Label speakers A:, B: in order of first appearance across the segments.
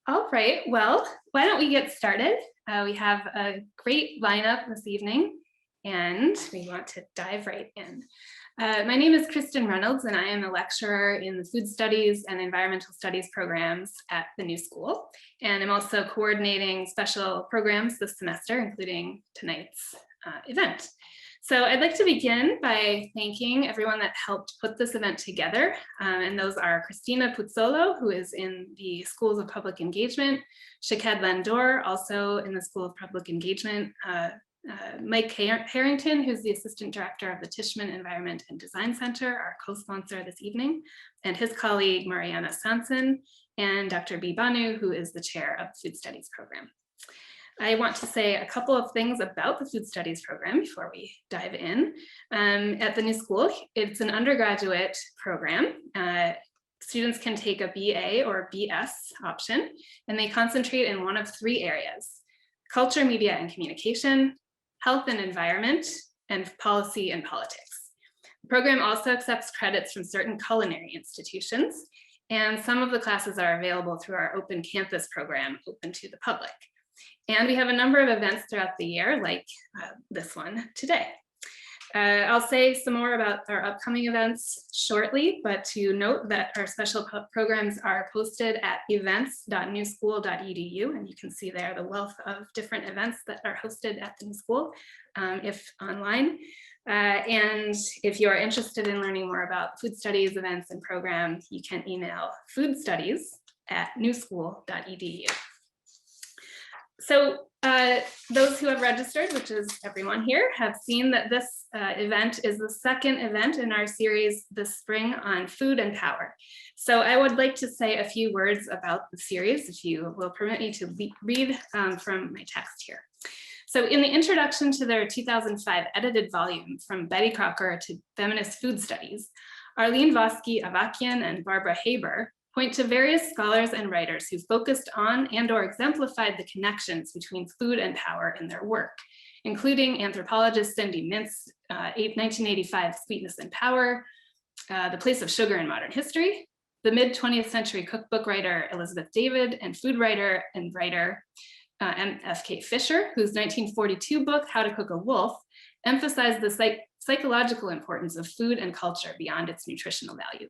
A: All right, well, why don't we get started? We have a great lineup this evening, and we want to dive right in. My name is Kristen Reynolds, and I am a lecturer in the Food Studies and Environmental Studies programs at the New School. And I'm also coordinating special programs this semester, including tonight's event. So I'd like to begin by thanking everyone that helped put this event together. And those are Christina Puzzolo, who is in the Schools of Public Engagement, Shaked Landor, also in the School of Public Engagement, Mike Harrington, who's the Assistant Director of the Tishman Environment and Design Center, our co-sponsor this evening, and his colleague Mariana Sanson, and Dr. B. Banu, who is the chair of the Food Studies program. I want to say a couple of things about the Food Studies program before we dive in. At the New School, it's an undergraduate program. Students can take a BA or BS option, and they concentrate in one of three areas: culture, media, and communication, health and environment, and policy and politics. The program also accepts credits from certain culinary institutions, and some of the classes are available through our open campus program, open to the public. And we have a number of events throughout the year, like this one today. I'll say some more about our upcoming events shortly, but to note that our special programs are posted at events.newschool.edu, and you can see there the wealth of different events that are hosted at the New School, if online. And if you are interested in learning more about food studies events and programs, you can email foodstudies@newschool.edu. So those who have registered, which is everyone here, have seen that this event is the second event in our series this spring on food and power. So I would like to say a few words about the series, if you will permit me to read from my text here. So in the introduction to their 2005 edited volume, From Betty Crocker to Feminist Food Studies, Arlene Vosky-Avakian and Barbara Haber point to various scholars and writers who focused on and/or exemplified the connections between food and power in their work, including anthropologist Cindy Mintz, 1985 Sweetness and Power, The Place of Sugar in Modern History, the mid-20th century cookbook writer Elizabeth David, and food writer M.F.K. Fisher, whose 1942 book, How to Cook a Wolf, emphasized the psychological importance of food and culture beyond its nutritional value.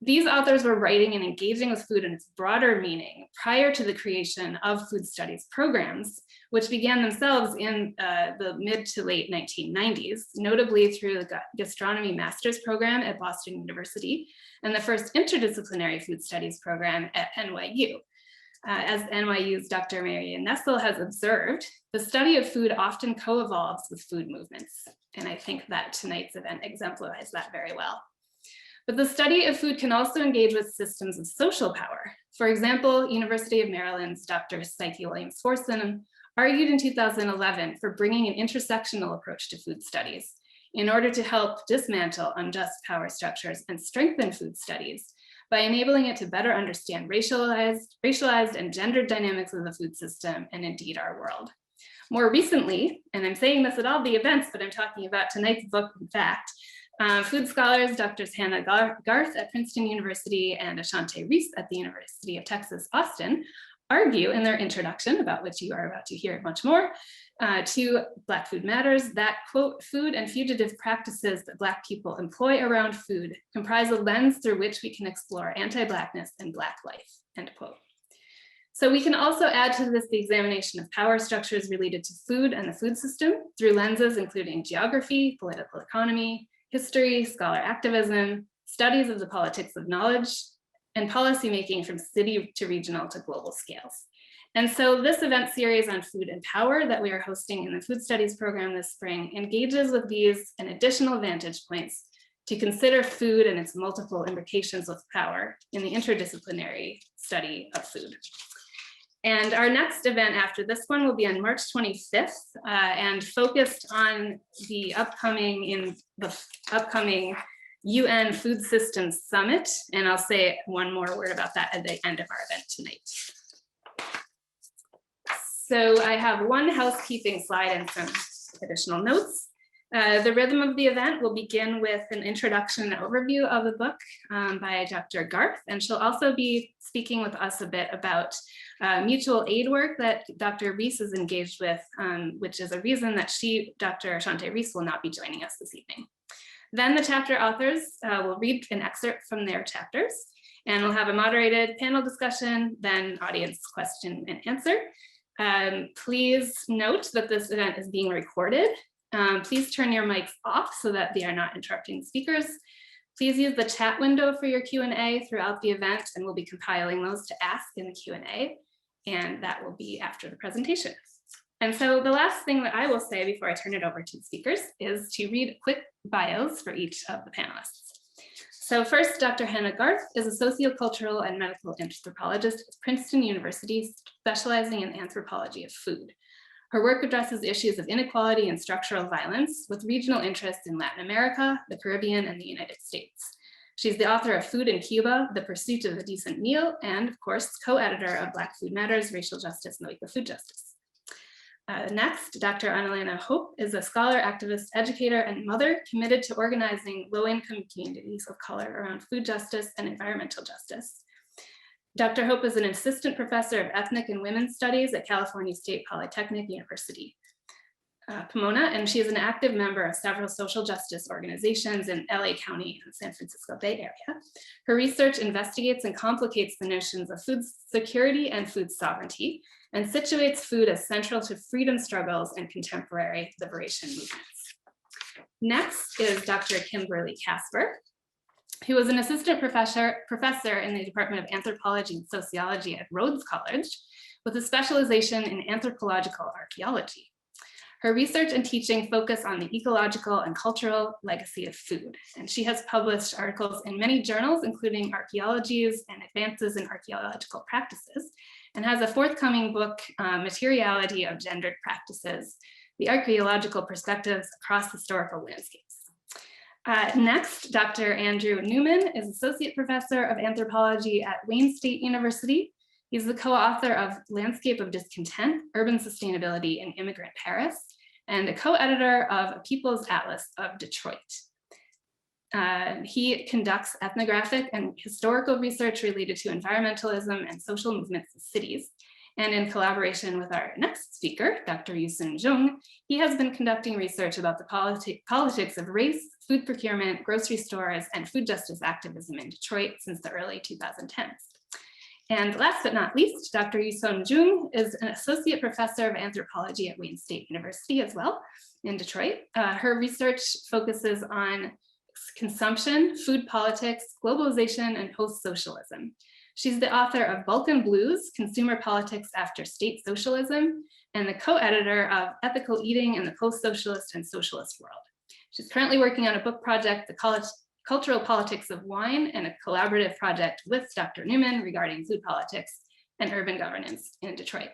A: These authors were writing and engaging with food in its broader meaning prior to the creation of food studies programs, which began themselves in the mid to late 1990s, notably through the gastronomy master's program at Boston University and the first interdisciplinary food studies program at NYU. As NYU's Dr. Marian Nessel has observed, the study of food often co-evolves with food movements. And I think that tonight's event exemplifies that very well. But the study of food can also engage with systems of social power. For example, University of Maryland's Dr. Psyche Williams-Forson argued in 2011 for bringing an intersectional approach to food studies in order to help dismantle unjust power structures and strengthen food studies by enabling it to better understand racialized and gendered dynamics of the food system and indeed our world. More recently, and I'm saying this at all the events, but I'm talking about tonight's book, in fact, food scholars, Drs. Hannah Garth at Princeton University and Ashanté Reese at the University of Texas, Austin, argue in their introduction, about which you are about to hear much more, to Black Food Matters, that, quote, food and fugitive practices that Black people employ around food comprise a lens through which we can explore anti-Blackness and Black life, end quote. So we can also add to this the examination of power structures related to food and the food system through lenses including geography, political economy, history, scholar activism, studies of the politics of knowledge, and policymaking from city to regional to global scales. And so this event series on food and power that we are hosting in the Food Studies program this spring engages with these and additional vantage points to consider food and its multiple imbrications with power in the interdisciplinary study of food. And our next event after this one will be on March 25th and focused on the upcoming UN Food Systems Summit. And I'll say one more word about that at the end of our event tonight. So I have one housekeeping slide and some additional notes. The rhythm of the event will begin with an introduction and overview of the book by Dr. Garth, and she'll also be speaking with us a bit about mutual aid work that Dr. Reese is engaged with, which is a reason that Dr. Ashanté Reese, will not be joining us this evening. Then the chapter authors will read an excerpt from their chapters, and we'll have a moderated panel discussion, then audience question and answer. Please note that this event is being recorded. Please turn your mics off so that they are not interrupting speakers. Please use the chat window for your Q&A throughout the event, and we'll be compiling those to ask in the Q&A, and that will be after the presentation. And so the last thing that I will say before I turn it over to the speakers is to read quick bios for each of the panelists. So first, Dr. Hannah Garth is a sociocultural and medical anthropologist at Princeton University, specializing in anthropology of food. Her work addresses issues of inequality and structural violence with regional interests in Latin America, the Caribbean, and the United States. She's the author of Food in Cuba, The Pursuit of a Decent Meal, and of course, co-editor of Black Food Matters, Racial Justice, and Food Justice. Next, Dr. Analena Hope is a scholar, activist, educator, and mother committed to organizing low-income communities of color around food justice and environmental justice. Dr. Hope is an assistant professor of ethnic and women's studies at California State Polytechnic University, Pomona, and she is an active member of several social justice organizations in LA County and San Francisco Bay Area. Her research investigates and complicates the notions of food security and food sovereignty, and situates food as central to freedom struggles and contemporary liberation movements. Next is Dr. Kimberly Kasper, who was an assistant professor in the Department of Anthropology and Sociology at Rhodes College, with a specialization in anthropological archaeology. Her research and teaching focus on the ecological and cultural legacy of food, and she has published articles in many journals, including Archaeologies and Advances in Archaeological Practices, and has a forthcoming book, Materiality of Gendered Practices, The Archaeological Perspectives Across Historical Landscapes. Next, Dr. Andrew Newman is Associate Professor of Anthropology at Wayne State University. He's the co-author of Landscape of Discontent, Urban Sustainability in Immigrant Paris, and a co-editor of A People's Atlas of Detroit. He conducts ethnographic and historical research related to environmentalism and social movements in cities. And in collaboration with our next speaker, Dr. Yuson Jung, he has been conducting research about the politics of race, food procurement, grocery stores, and food justice activism in Detroit since the early 2010s. And last but not least, Dr. Yuson Jung is an associate professor of anthropology at Wayne State University as well in Detroit. Her research focuses on consumption, food politics, globalization, and post-socialism. She's the author of Balkan Blues, Consumer Politics After State Socialism, and the co-editor of Ethical Eating in the Post-Socialist and Socialist World. She's currently working on a book project, The Cultural Politics of Wine, and a collaborative project with Dr. Newman regarding food politics and urban governance in Detroit.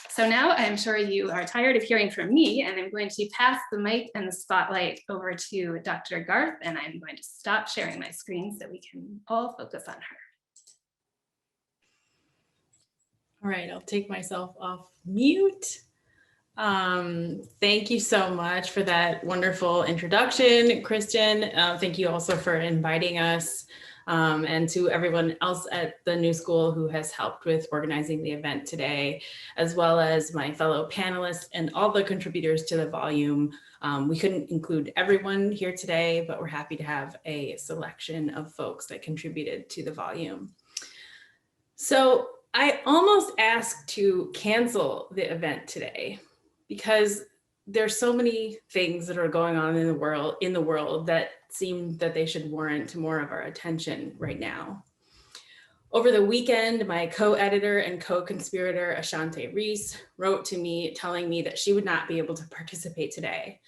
A: So now I'm sure you are tired of hearing from me, and I'm going to pass the mic and the spotlight over to Dr. Garth, and I'm going to stop sharing my screen so we can all focus on her.
B: All right, I'll take myself off mute. Thank you so much for that wonderful introduction, Kristen. Thank you also for inviting us, and to everyone else at the New School who has helped with organizing the event today, as well as my fellow panelists and all the contributors to the volume. We couldn't include everyone here today, but we're happy to have a selection of folks that contributed to the volume. So I almost asked to cancel the event today because there's so many things that are going on in the world that seem that they should warrant more of our attention right now. Over the weekend, my co-editor and co-conspirator, Ashanté Reese, wrote to me telling me that she would not be able to participate today.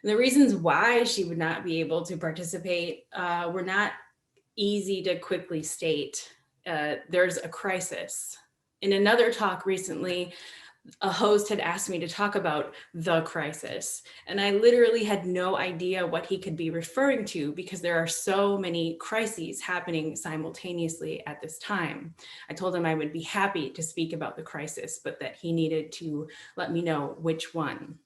B: And the reasons why she would not be able to participate were not easy to quickly state. There's a crisis. In another talk recently, a host had asked me to talk about the crisis, and I literally had no idea what he could be referring to because there are so many crises happening simultaneously at this time. I told him I would be happy to speak about the crisis, but that he needed to let me know which one.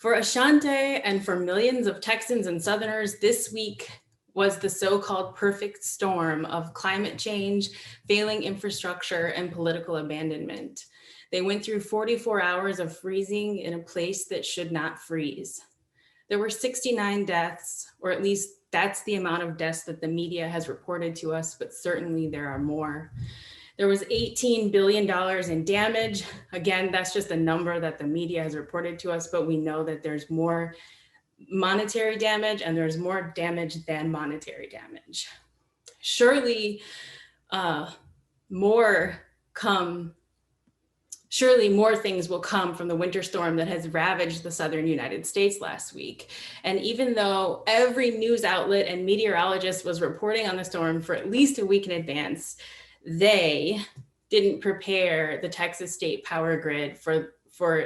B: For Ashanté and for millions of Texans and Southerners, this week was the so-called perfect storm of climate change, failing infrastructure, and political abandonment. They went through 44 hours of freezing in a place that should not freeze. There were 69 deaths, or at least that's the amount of deaths that the media has reported to us, but certainly there are more. There was $18 billion in damage. Again, that's just a number that the media has reported to us, but we know that there's more monetary damage and there's more damage than monetary damage. Surely more things will come from the winter storm that has ravaged the southern United States last week. And even though every news outlet and meteorologist was reporting on the storm for at least a week in advance, they didn't prepare the Texas state power grid for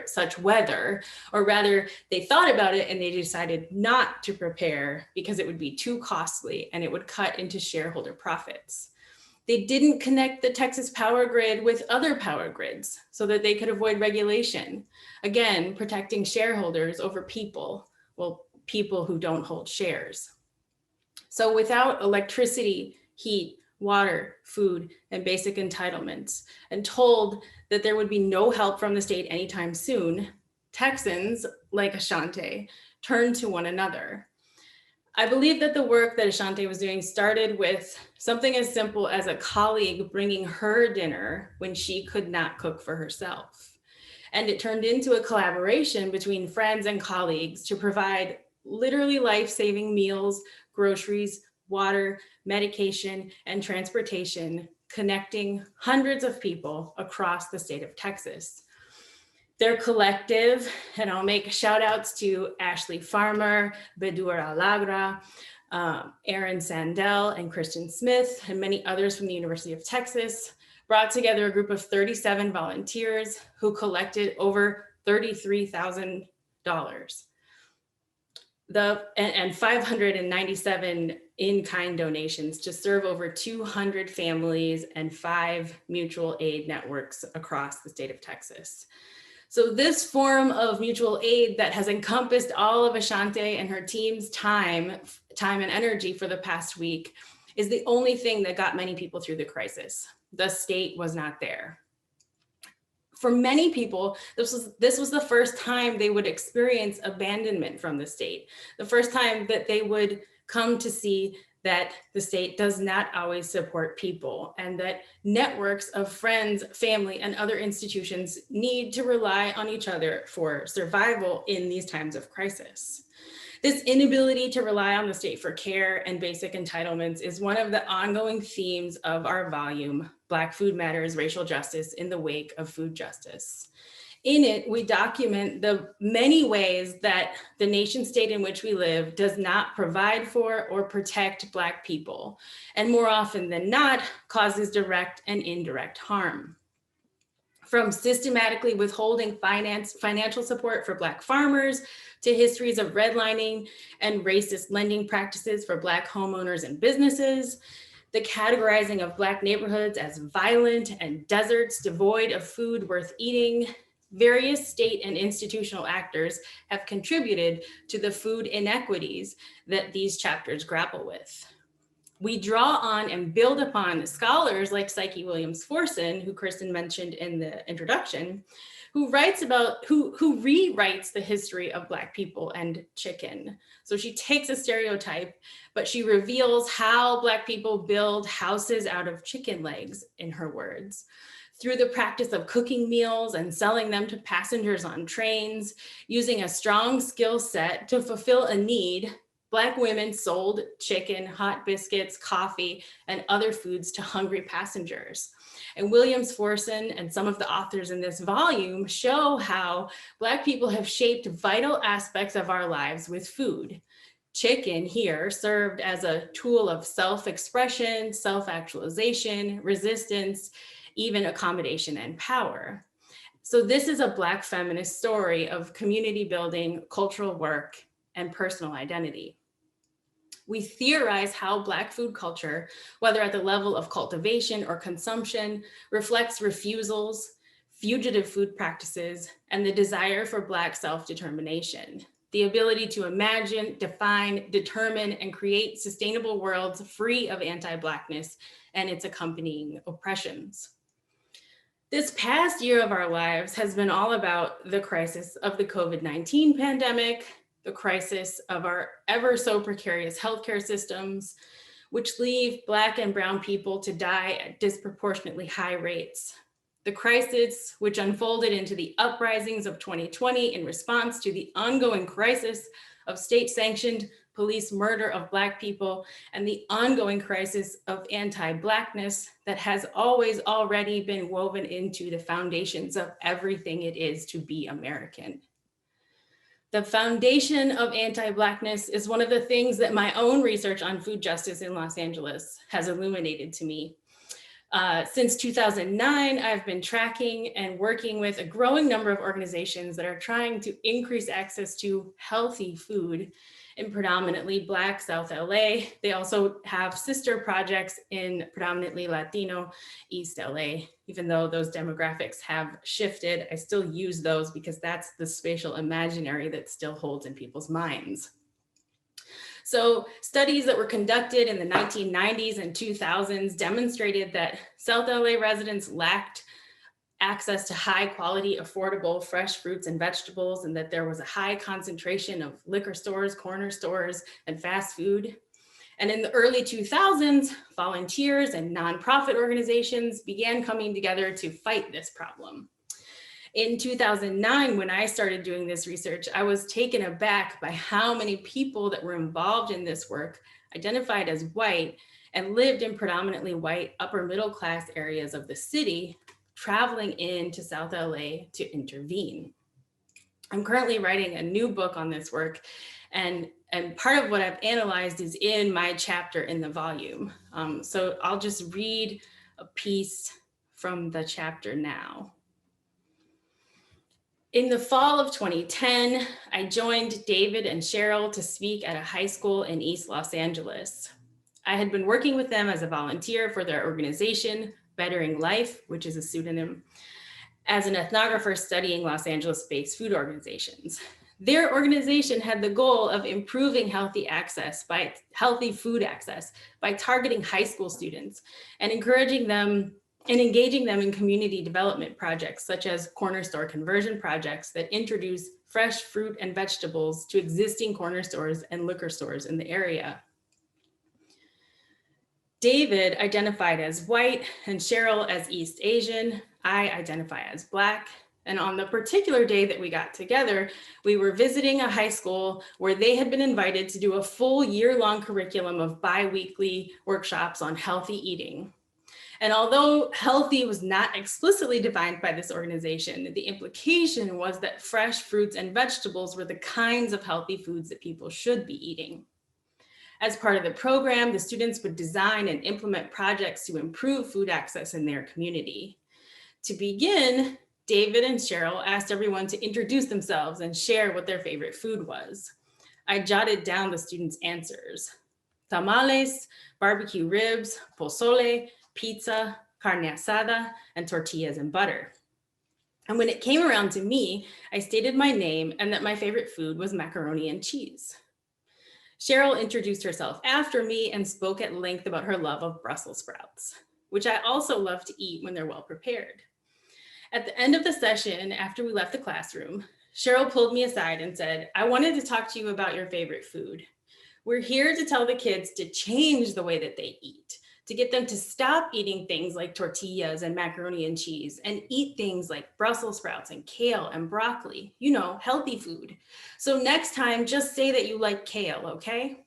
B: such weather, or rather they thought about it and they decided not to prepare because it would be too costly and it would cut into shareholder profits. They didn't connect the Texas power grid with other power grids so that they could avoid regulation. Again, protecting shareholders over people, well, people who don't hold shares. So without electricity, heat, water, food, and basic entitlements, and told that there would be no help from the state anytime soon, Texans, like Ashanté, turned to one another. I believe that the work that Ashanté was doing started with something as simple as a colleague bringing her dinner when she could not cook for herself. And it turned into a collaboration between friends and colleagues to provide literally life-saving meals, groceries, water, medication, and transportation, connecting hundreds of people across the state of Texas. Their collective, and I'll make shout outs to Ashley Farmer, Bedur Alagra, Aaron Sandell, and Kristen Smith, and many others from the University of Texas, brought together a group of 37 volunteers who collected over $33,000. And 597 in-kind donations to serve over 200 families and 5 mutual aid networks across the state of Texas. So this form of mutual aid that has encompassed all of Ashanté and her team's time and energy for the past week is the only thing that got many people through the crisis. The state was not there. For many people, this was the first time they would experience abandonment from the state, the first time that they would come to see that the state does not always support people and that networks of friends, family, and other institutions need to rely on each other for survival in these times of crisis. This inability to rely on the state for care and basic entitlements is one of the ongoing themes of our volume, Black Food Matters, Racial Justice in the Wake of Food Justice. In it, we document the many ways that the nation state in which we live does not provide for or protect Black people, and more often than not, causes direct and indirect harm. From systematically withholding financial support for Black farmers, to histories of redlining and racist lending practices for Black homeowners and businesses, the categorizing of Black neighborhoods as violent and deserts devoid of food worth eating. Various state and institutional actors have contributed to the food inequities that these chapters grapple with. We draw on and build upon scholars like Psyche Williams-Forson, who Kristen mentioned in the introduction, who rewrites the history of Black people and chicken. So she takes a stereotype, but she reveals how Black people build houses out of chicken legs, in her words, through the practice of cooking meals and selling them to passengers on trains. Using a strong skill set to fulfill a need, Black women sold chicken, hot biscuits, coffee, and other foods to hungry passengers. And Williams-Forson and some of the authors in this volume show how Black people have shaped vital aspects of our lives with food. Chicken here served as a tool of self-expression, self-actualization, resistance, even accommodation and power. So this is a Black feminist story of community building, cultural work, and personal identity. We theorize how Black food culture, whether at the level of cultivation or consumption, reflects refusals, fugitive food practices, and the desire for Black self-determination, the ability to imagine, define, determine, and create sustainable worlds free of anti-Blackness and its accompanying oppressions. This past year of our lives has been all about the crisis of the COVID-19 pandemic, the crisis of our ever so precarious healthcare systems, which leave Black and brown people to die at disproportionately high rates. The crisis, which unfolded into the uprisings of 2020 in response to the ongoing crisis of state-sanctioned police murder of Black people and the ongoing crisis of anti-Blackness that has always already been woven into the foundations of everything it is to be American. The foundation of anti-Blackness is one of the things that my own research on food justice in Los Angeles has illuminated to me. Since 2009, I've been tracking and working with a growing number of organizations that are trying to increase access to healthy food in predominantly Black South LA. They also have sister projects in predominantly Latino East LA. Even though those demographics have shifted, I still use those because that's the spatial imaginary that still holds in people's minds. So studies that were conducted in the 1990s and 2000s demonstrated that South LA residents lacked access to high quality, affordable, fresh fruits and vegetables, and that there was a high concentration of liquor stores, corner stores, and fast food. And in the early 2000s, volunteers and nonprofit organizations began coming together to fight this problem. In 2009, when I started doing this research, I was taken aback by how many people that were involved in this work identified as white and lived in predominantly white upper middle class areas of the city, traveling into South LA to intervene. I'm currently writing a new book on this work, and part of what I've analyzed is in my chapter in the volume. So I'll just read a piece from the chapter now. In the fall of 2010, I joined David and Cheryl to speak at a high school in East Los Angeles. I had been working with them as a volunteer for their organization, Bettering Life, which is a pseudonym, as an ethnographer studying Los Angeles-based food organizations. Their organization had the goal of improving healthy food access by targeting high school students and encouraging them and engaging them in community development projects, such as corner store conversion projects that introduce fresh fruit and vegetables to existing corner stores and liquor stores in the area. David identified as white and Cheryl as East Asian. I identify as Black. And on the particular day that we got together, we were visiting a high school where they had been invited to do a full year-long curriculum of bi-weekly workshops on healthy eating. And although healthy was not explicitly defined by this organization, the implication was that fresh fruits and vegetables were the kinds of healthy foods that people should be eating. As part of the program, the students would design and implement projects to improve food access in their community. To begin, David and Cheryl asked everyone to introduce themselves and share what their favorite food was. I jotted down the students' answers: tamales, barbecue ribs, pozole, pizza, carne asada, and tortillas and butter. And when it came around to me, I stated my name and that my favorite food was macaroni and cheese. Cheryl introduced herself after me and spoke at length about her love of Brussels sprouts, which I also love to eat when they're well prepared. At the end of the session, after we left the classroom, Cheryl pulled me aside and said, "I wanted to talk to you about your favorite food. We're here to tell the kids to change the way that they eat, to get them to stop eating things like tortillas and macaroni and cheese and eat things like Brussels sprouts and kale and broccoli, you know, healthy food. So next time, just say that you like kale, okay?"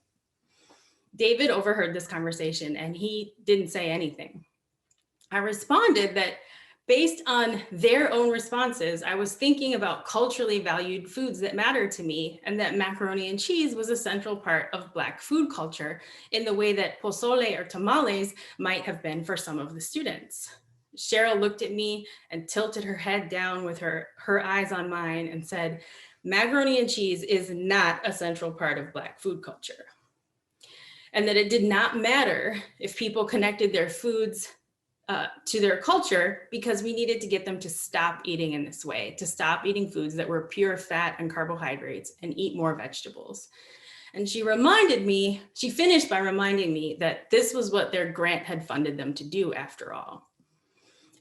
B: David overheard this conversation and he didn't say anything. I responded that based on their own responses, I was thinking about culturally valued foods that mattered to me, and that macaroni and cheese was a central part of Black food culture in the way that pozole or tamales might have been for some of the students. Cheryl looked at me and tilted her head down with her eyes on mine and said, "Macaroni and cheese is not a central part of Black food culture." And that it did not matter if people connected their foods to their culture, because we needed to get them to stop eating in this way, to stop eating foods that were pure fat and carbohydrates and eat more vegetables. And she finished by reminding me that this was what their grant had funded them to do after all.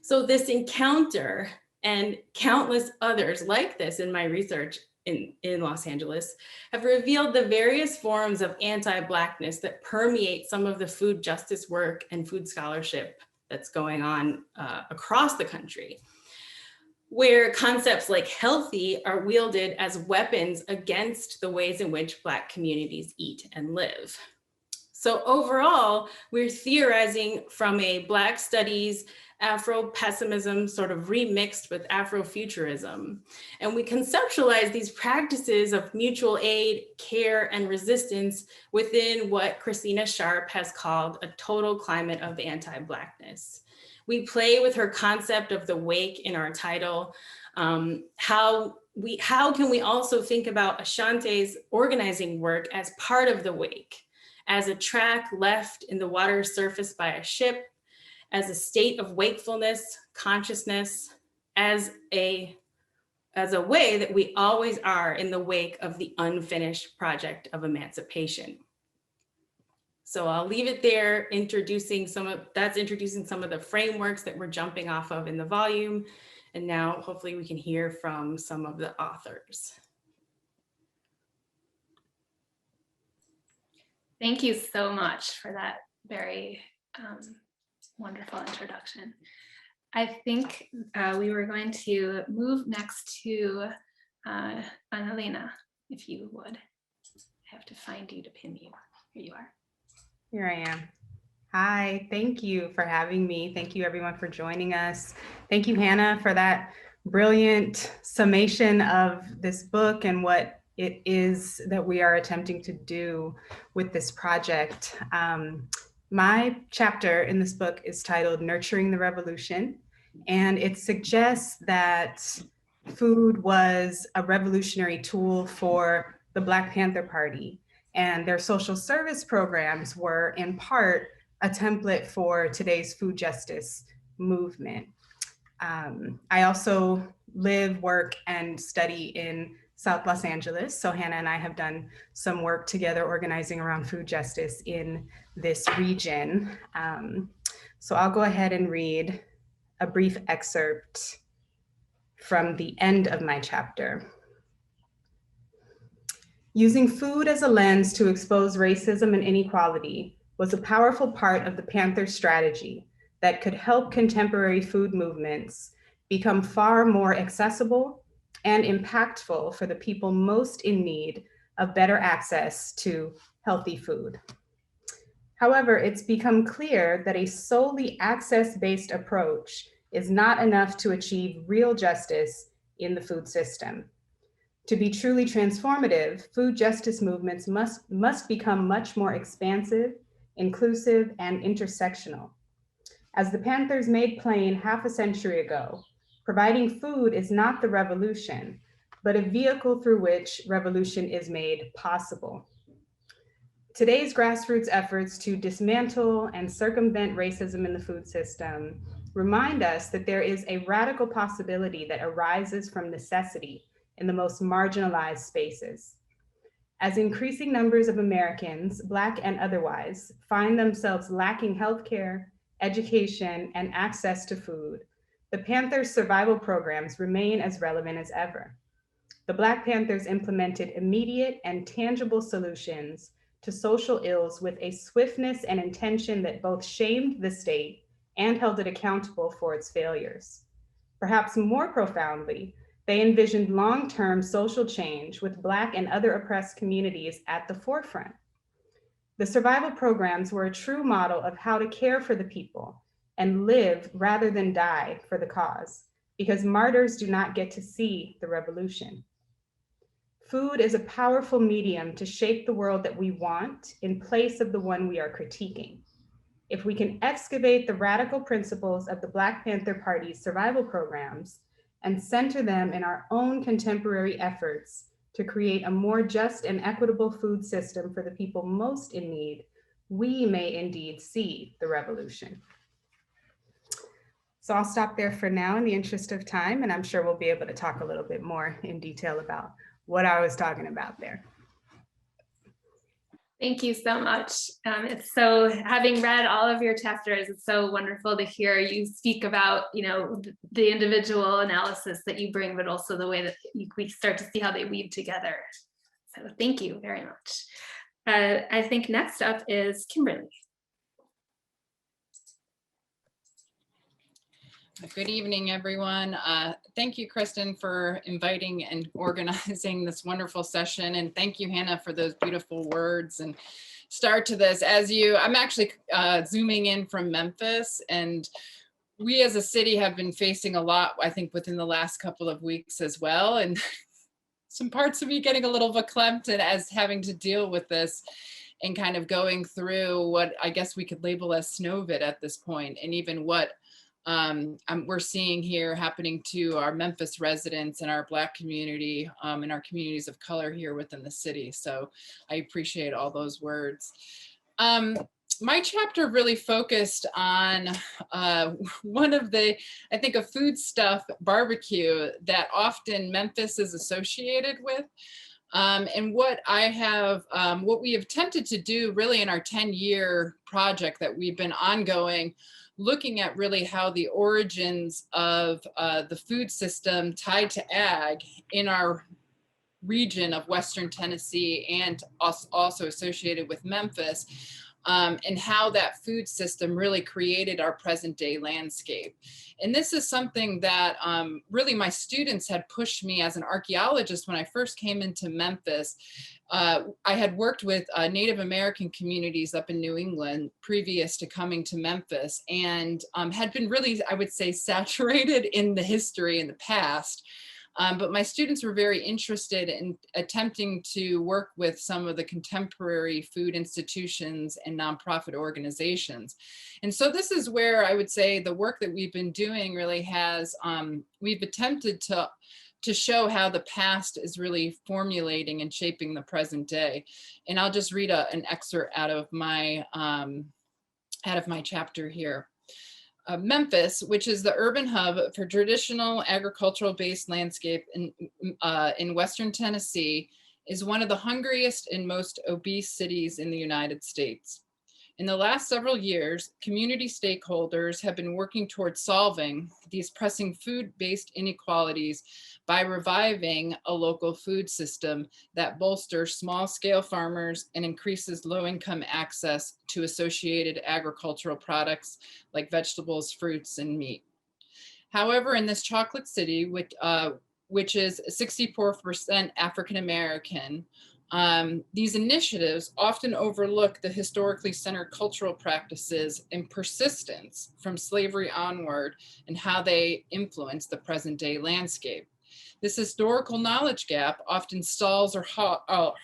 B: So this encounter and countless others like this in my research in Los Angeles have revealed the various forms of anti-Blackness that permeate some of the food justice work and food scholarship that's going on across the country, where concepts like healthy are wielded as weapons against the ways in which Black communities eat and live. So overall, we're theorizing from a Black studies, Afro-pessimism sort of remixed with Afrofuturism. And we conceptualize these practices of mutual aid, care, and resistance within what Christina Sharp has called a total climate of anti-Blackness. We play with her concept of the wake in our title. How can we also think about Ashanté's organizing work as part of the wake, as a track left in the water's surface by a ship, as a state of wakefulness, consciousness, as a way that we always are in the wake of the unfinished project of emancipation. So I'll leave it there, introducing some of the frameworks that we're jumping off of in the volume. And now hopefully we can hear from some of the authors.
A: Thank you so much for that very wonderful introduction. I think we were going to move next to Analena, if you would. I have to find you to pin you. Here you are.
C: Here I am. Hi, thank you for having me. Thank you everyone for joining us. Thank you, Hannah, for that brilliant summation of this book and what it is that we are attempting to do with this project. My chapter in this book is titled Nurturing the Revolution, and it suggests that food was a revolutionary tool for the Black Panther Party, and their social service programs were in part a template for today's food justice movement. I also live, work, and study in South Los Angeles. So Hannah and I have done some work together organizing around food justice in this region. So I'll go ahead and read a brief excerpt from the end of my chapter. Using food as a lens to expose racism and inequality was a powerful part of the Panther strategy that could help contemporary food movements become far more accessible and impactful for the people most in need of better access to healthy food. However, it's become clear that a solely access-based approach is not enough to achieve real justice in the food system. To be truly transformative, food justice movements must become much more expansive, inclusive, and intersectional. As the Panthers made plain half a century ago, providing food is not the revolution, but a vehicle through which revolution is made possible. Today's grassroots efforts to dismantle and circumvent racism in the food system remind us that there is a radical possibility that arises from necessity in the most marginalized spaces. As increasing numbers of Americans, Black and otherwise, find themselves lacking healthcare, education, and access to food, the Panthers' survival programs remain as relevant as ever. The Black Panthers implemented immediate and tangible solutions to social ills with a swiftness and intention that both shamed the state and held it accountable for its failures. Perhaps more profoundly, they envisioned long-term social change with Black and other oppressed communities at the forefront. The survival programs were a true model of how to care for the people and live rather than die for the cause, because martyrs do not get to see the revolution. Food is a powerful medium to shape the world that we want in place of the one we are critiquing. If we can excavate the radical principles of the Black Panther Party's survival programs and center them in our own contemporary efforts to create a more just and equitable food system for the people most in need, we may indeed see the revolution. So I'll stop there for now in the interest of time, and I'm sure we'll be able to talk a little bit more in detail about what I was talking about there.
A: Thank you so much. It's so, having read all of your chapters, it's so wonderful to hear you speak about, the individual analysis that you bring, but also the way that we start to see how they weave together. So thank you very much. I think next up is Kimberly.
D: Good evening, everyone. Thank you, Kristen, for inviting and organizing this wonderful session. And thank you, Hannah, for those beautiful words and start to this. I'm actually zooming in from Memphis, and we as a city have been facing a lot, I think, within the last couple of weeks as well. And some parts of me getting a little verklempt and as having to deal with this and kind of going through what I guess we could label as Snowvid at this point, and even what we're seeing here happening to our Memphis residents and our Black community and our communities of color here within the city. So I appreciate all those words. My chapter really focused on one of the, I think, a foodstuff barbecue that often Memphis is associated with. And what we have attempted to do really in our 10-year project that we've been ongoing, looking at really how the origins of the food system tied to ag in our region of Western Tennessee and also associated with Memphis, and how that food system really created our present day landscape. And this is something that really my students had pushed me as an archaeologist when I first came into Memphis. I had worked with Native American communities up in New England previous to coming to Memphis, and had been really, I would say, saturated in the history in the past. But my students were very interested in attempting to work with some of the contemporary food institutions and nonprofit organizations. And so this is where I would say the work that we've been doing really has, we've attempted to show how the past is really formulating and shaping the present day. And I'll just read an excerpt out of my chapter here. Memphis, which is the urban hub for traditional agricultural-based landscape in Western Tennessee, is one of the hungriest and most obese cities in the United States. In the last several years, community stakeholders have been working towards solving these pressing food-based inequalities by reviving a local food system that bolsters small-scale farmers and increases low-income access to associated agricultural products like vegetables, fruits, and meat. However, in this chocolate city, which is 64% African-American, these initiatives often overlook the historically centered cultural practices and persistence from slavery onward and how they influence the present day landscape. This historical knowledge gap often stalls or halts,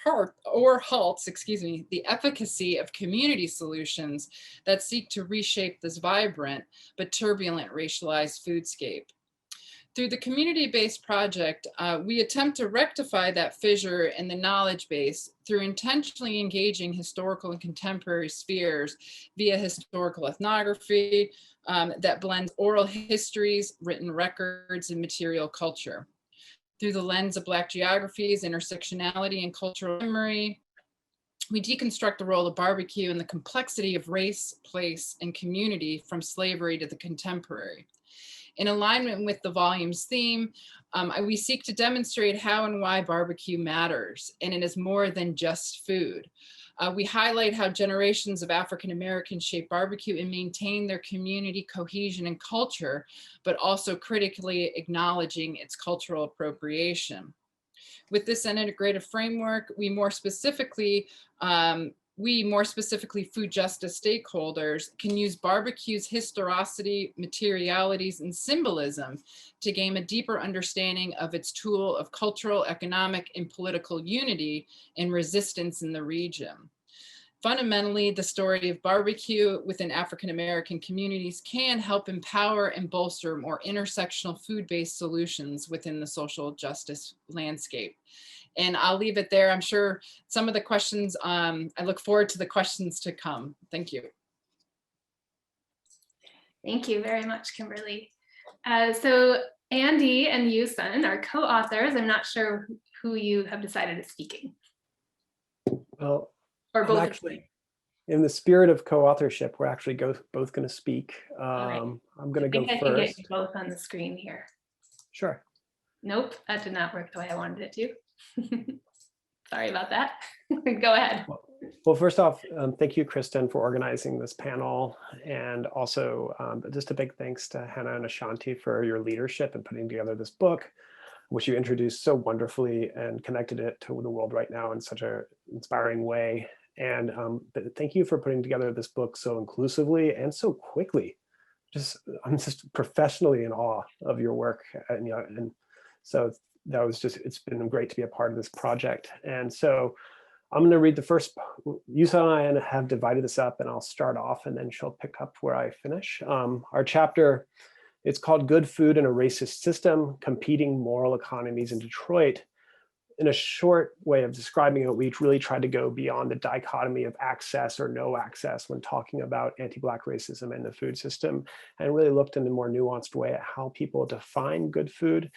D: the efficacy of community solutions that seek to reshape this vibrant but turbulent racialized foodscape. Through the community-based project, we attempt to rectify that fissure in the knowledge base through intentionally engaging historical and contemporary spheres via historical ethnography that blends oral histories, written records, and material culture. Through the lens of Black geographies, intersectionality, and cultural memory, we deconstruct the role of barbecue and the complexity of race, place, and community from slavery to the contemporary. In alignment with the volume's theme, we seek to demonstrate how and why barbecue matters, and it is more than just food. We highlight how generations of African Americans shape barbecue and maintain their community cohesion and culture, but also critically acknowledging its cultural appropriation. With this integrative framework, we more specifically food justice stakeholders can use barbecue's historicity, materialities, and symbolism to gain a deeper understanding of its tool of cultural, economic, and political unity and resistance in the region. Fundamentally, the story of barbecue within African American communities can help empower and bolster more intersectional food-based solutions within the social justice landscape. And I'll leave it there. I'm sure some of the questions, I look forward to the questions to come. Thank you.
A: Thank you very much, Kimberly. So Andy and Yuson are co-authors. I'm not sure who you have decided is speaking.
E: Well,
A: Or
E: I'm
A: both.
E: actually, in the spirit of co-authorship, we're actually both going to speak.
A: right.
E: I'm going to go
A: I think I can get
E: first.
A: you both on the screen here.
E: Sure.
A: Nope, that did not work the way I wanted it to. Sorry about that. Go ahead.
E: Well, first off, thank you, Kristen, for organizing this panel. And also just a big thanks to Hannah and Ashanté for your leadership in putting together this book, which you introduced so wonderfully and connected it to the world right now in such an inspiring way. And but thank you for putting together this book so inclusively and so quickly. I'm just professionally in awe of your work. And, you know, and so that was just, it's been great to be a part of this project. And so I'm going to read the first. Yuson and I have divided this up, and I'll start off and then she'll pick up where I finish. Our chapter, it's called Good Food in a Racist System, Competing Moral Economies in Detroit. In a short way of describing it, we really tried to go beyond the dichotomy of access or no access when talking about anti-Black racism in the food system, and really looked in a more nuanced way at how people define good food,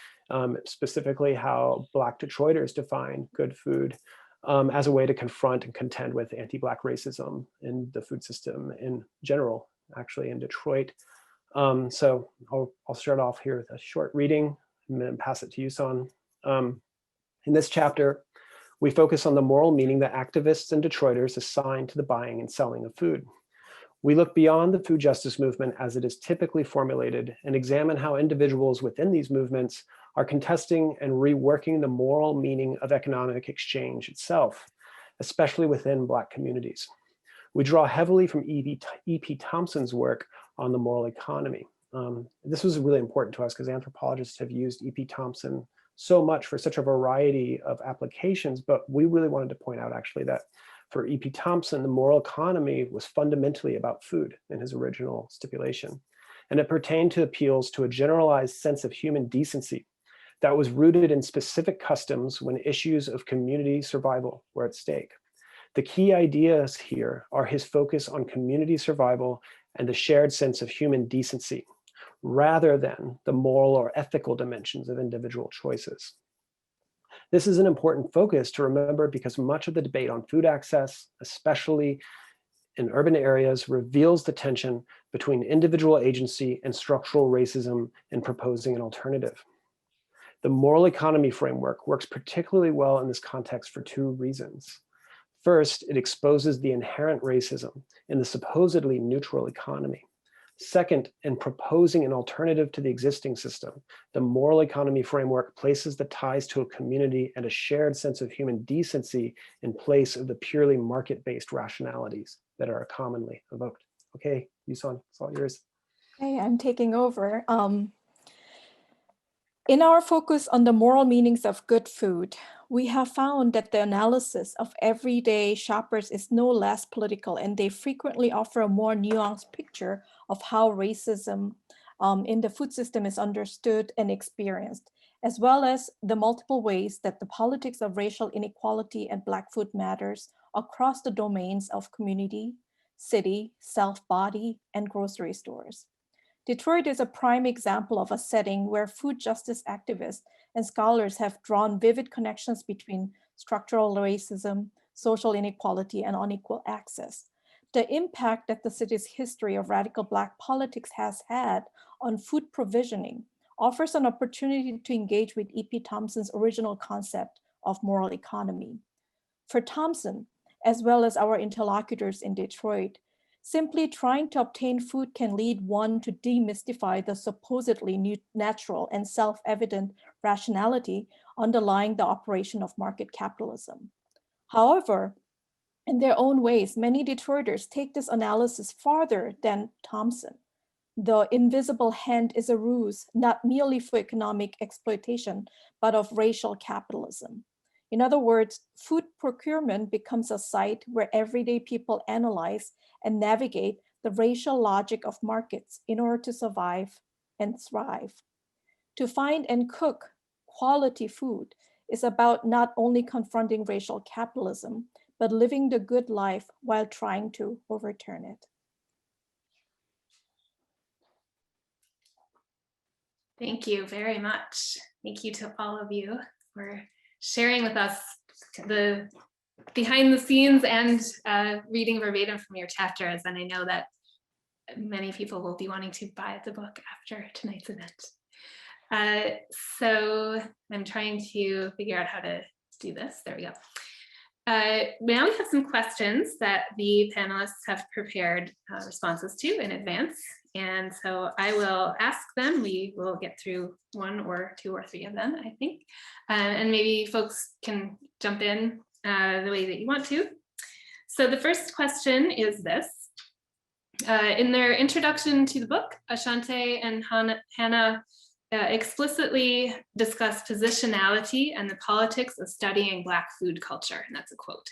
E: specifically how Black Detroiters define good food as a way to confront and contend with anti-Black racism in the food system in general, actually in Detroit. So I'll start off here with a short reading and then pass it to Yuson. In this chapter, we focus on the moral meaning that activists and Detroiters assign to the buying and selling of food. We look beyond the food justice movement as it is typically formulated and examine how individuals within these movements are contesting and reworking the moral meaning of economic exchange itself, especially within Black communities. We draw heavily from E.P. Thompson's work on the moral economy. This was really important to us because anthropologists have used E.P. Thompson so much for such a variety of applications, but we really wanted to point out actually that for E.P. Thompson, the moral economy was fundamentally about food in his original stipulation. And it pertained to appeals to a generalized sense of human decency that was rooted in specific customs when issues of community survival were at stake. The key ideas here are his focus on community survival and the shared sense of human decency, rather than the moral or ethical dimensions of individual choices. This is an important focus to remember because much of the debate on food access, especially in urban areas, reveals the tension between individual agency and structural racism in proposing an alternative. The moral economy framework works particularly well in this context for two reasons. First, it exposes the inherent racism in the supposedly neutral economy. Second, in proposing an alternative to the existing system, the moral economy framework places the ties to a community and a shared sense of human decency in place of the purely market-based rationalities that are commonly evoked. Okay, Yuson, it's all yours.
F: Hey, I'm taking over. In our focus on the moral meanings of good food, we have found that the analysis of everyday shoppers is no less political, and they frequently offer a more nuanced picture of how racism in the food system is understood and experienced, as well as the multiple ways that the politics of racial inequality and Black food matters across the domains of community, city, self-body, and grocery stores. Detroit is a prime example of a setting where food justice activists and scholars have drawn vivid connections between structural racism, social inequality, and unequal access. The impact that the city's history of radical Black politics has had on food provisioning offers an opportunity to engage with E.P. Thompson's original concept of moral economy. For Thompson, as well as our interlocutors in Detroit, simply trying to obtain food can lead one to demystify the supposedly natural and self-evident rationality underlying the operation of market capitalism. However, in their own ways, many Detroiters take this analysis farther than Thompson. The invisible hand is a ruse, not merely for economic exploitation, but of racial capitalism. In other words, food procurement becomes a site where everyday people analyze and navigate the racial logic of markets in order to survive and thrive. To find and cook quality food is about not only confronting racial capitalism, but living the good life while trying to overturn it.
A: Thank you very much. Thank you to all of you for sharing with us the behind the scenes and reading verbatim from your chapters. And I know that many people will be wanting to buy the book after tonight's event. So I'm trying to figure out how to do this. There we go. Now we have some questions that the panelists have prepared responses to in advance. And so I will ask them. We will get through 1 or 2 or 3 of them, I think. And maybe folks can jump in the way that you want to. So the first question is this. In their introduction to the book, Ashanté and Hannah explicitly discuss positionality and the politics of studying Black food culture, and that's a quote.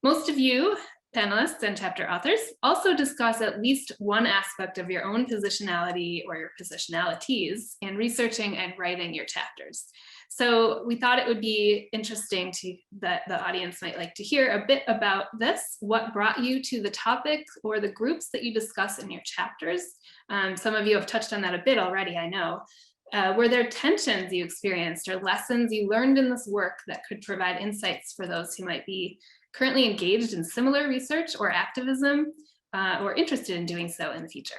A: Most of you, panelists and chapter authors, also discuss at least one aspect of your own positionality or your positionalities in researching and writing your chapters. So we thought it would be interesting that the audience might like to hear a bit about this. What brought you to the topic or the groups that you discuss in your chapters? Some of you have touched on that a bit already, I know. Were there tensions you experienced or lessons you learned in this work that could provide insights for those who might be currently engaged in similar research or activism or interested in doing so in the future?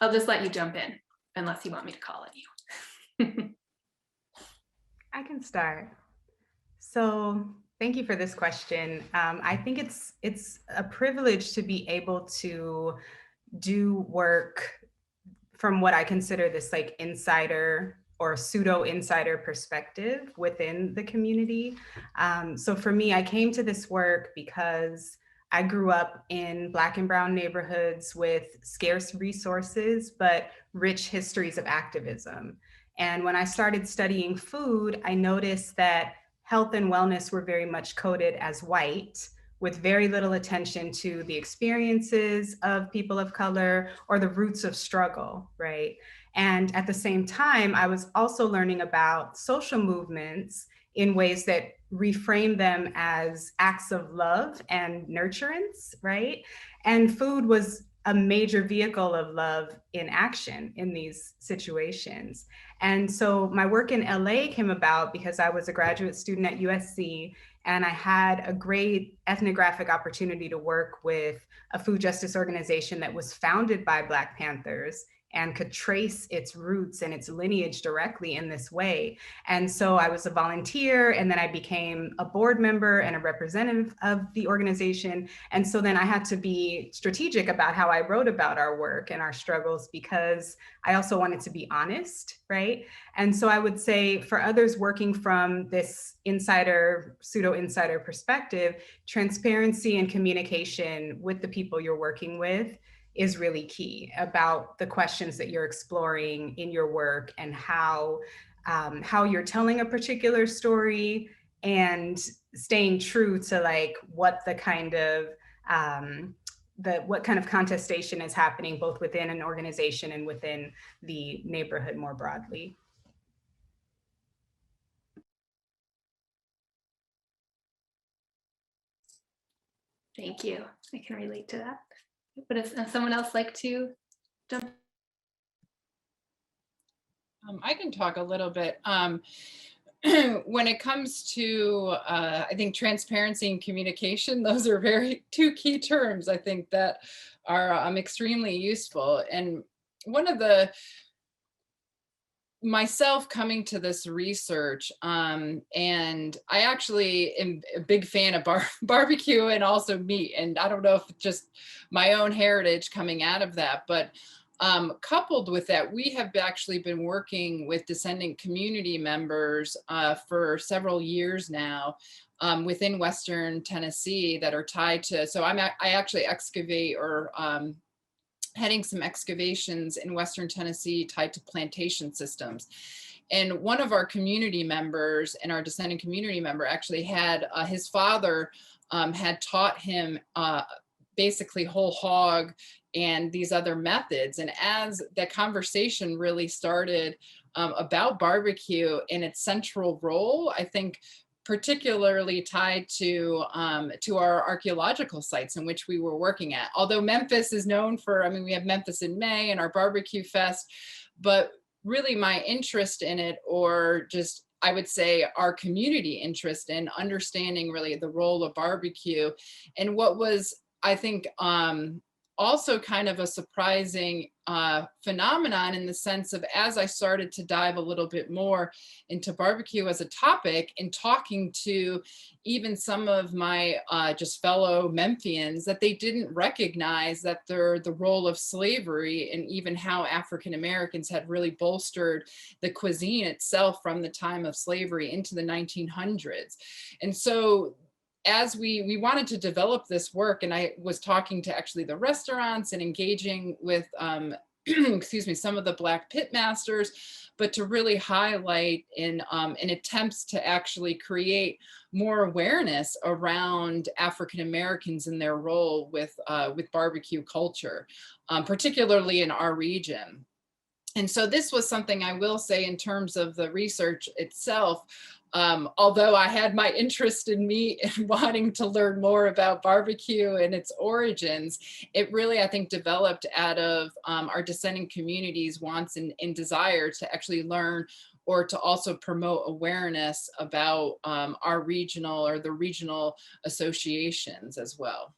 A: I'll just let you jump in unless you want me to call on you.
C: I can start. So thank you for this question. I think it's a privilege to be able to do work from what I consider this like insider or pseudo insider perspective within the community. So for me, I came to this work because I grew up in Black and brown neighborhoods with scarce resources, but rich histories of activism. And when I started studying food, I noticed that health and wellness were very much coded as white, with very little attention to the experiences of people of color or the roots of struggle, right? And at the same time, I was also learning about social movements in ways that reframe them as acts of love and nurturance, right? And food was a major vehicle of love in action in these situations. And so my work in LA came about because I was a graduate student at USC, and I had a great ethnographic opportunity to work with a food justice organization that was founded by Black Panthers and could trace its roots and its lineage directly in this way. And so I was a volunteer, and then I became a board member and a representative of the organization. And so then I had to be strategic about how I wrote about our work and our struggles, because I also wanted to be honest, right? And so I would say for others working from this insider, pseudo insider perspective, transparency and communication with the people you're working with is really key about the questions that you're exploring in your work and how you're telling a particular story, and staying true to like what the kind of what kind of contestation is happening both within an organization and within the neighborhood more broadly.
A: Thank you. I can relate to that. But if someone else like to jump?
D: I can talk a little bit. When it comes to, I think transparency and communication, those are two key terms, I think, that are extremely useful. And one of myself coming to this research, and I actually am a big fan of barbecue and also meat. And I don't know if it's just my own heritage coming out of that, but coupled with that, we have actually been working with descendant community members for several years now within Western Tennessee that are tied to, so I actually excavate or heading some excavations in Western Tennessee tied to plantation systems. And one of our community members and our descendant community member actually had, his father had taught him basically whole hog and these other methods. And as the conversation really started about barbecue and its central role, I think particularly tied to our archaeological sites in which we were working at. Although Memphis is known for, I mean, we have Memphis in May and our barbecue fest, but really my interest in it, or just I would say our community interest in understanding really the role of barbecue, and what was, I think, also kind of a surprising phenomenon in the sense of, as I started to dive a little bit more into barbecue as a topic and talking to even some of my just fellow Memphians, that they didn't recognize that the role of slavery and even how African Americans had really bolstered the cuisine itself from the time of slavery into the 1900s. And so as we wanted to develop this work, and I was talking to actually the restaurants and engaging with, excuse me, some of the Black pit masters, but to really highlight in attempts to actually create more awareness around African Americans and their role with barbecue culture, particularly in our region. And so this was something I will say in terms of the research itself. Although I had my interest in meat and wanting to learn more about barbecue and its origins, it really, I think, developed out of our descendant communities' wants and desire to actually learn, or to also promote awareness about our regional, or the regional associations as well.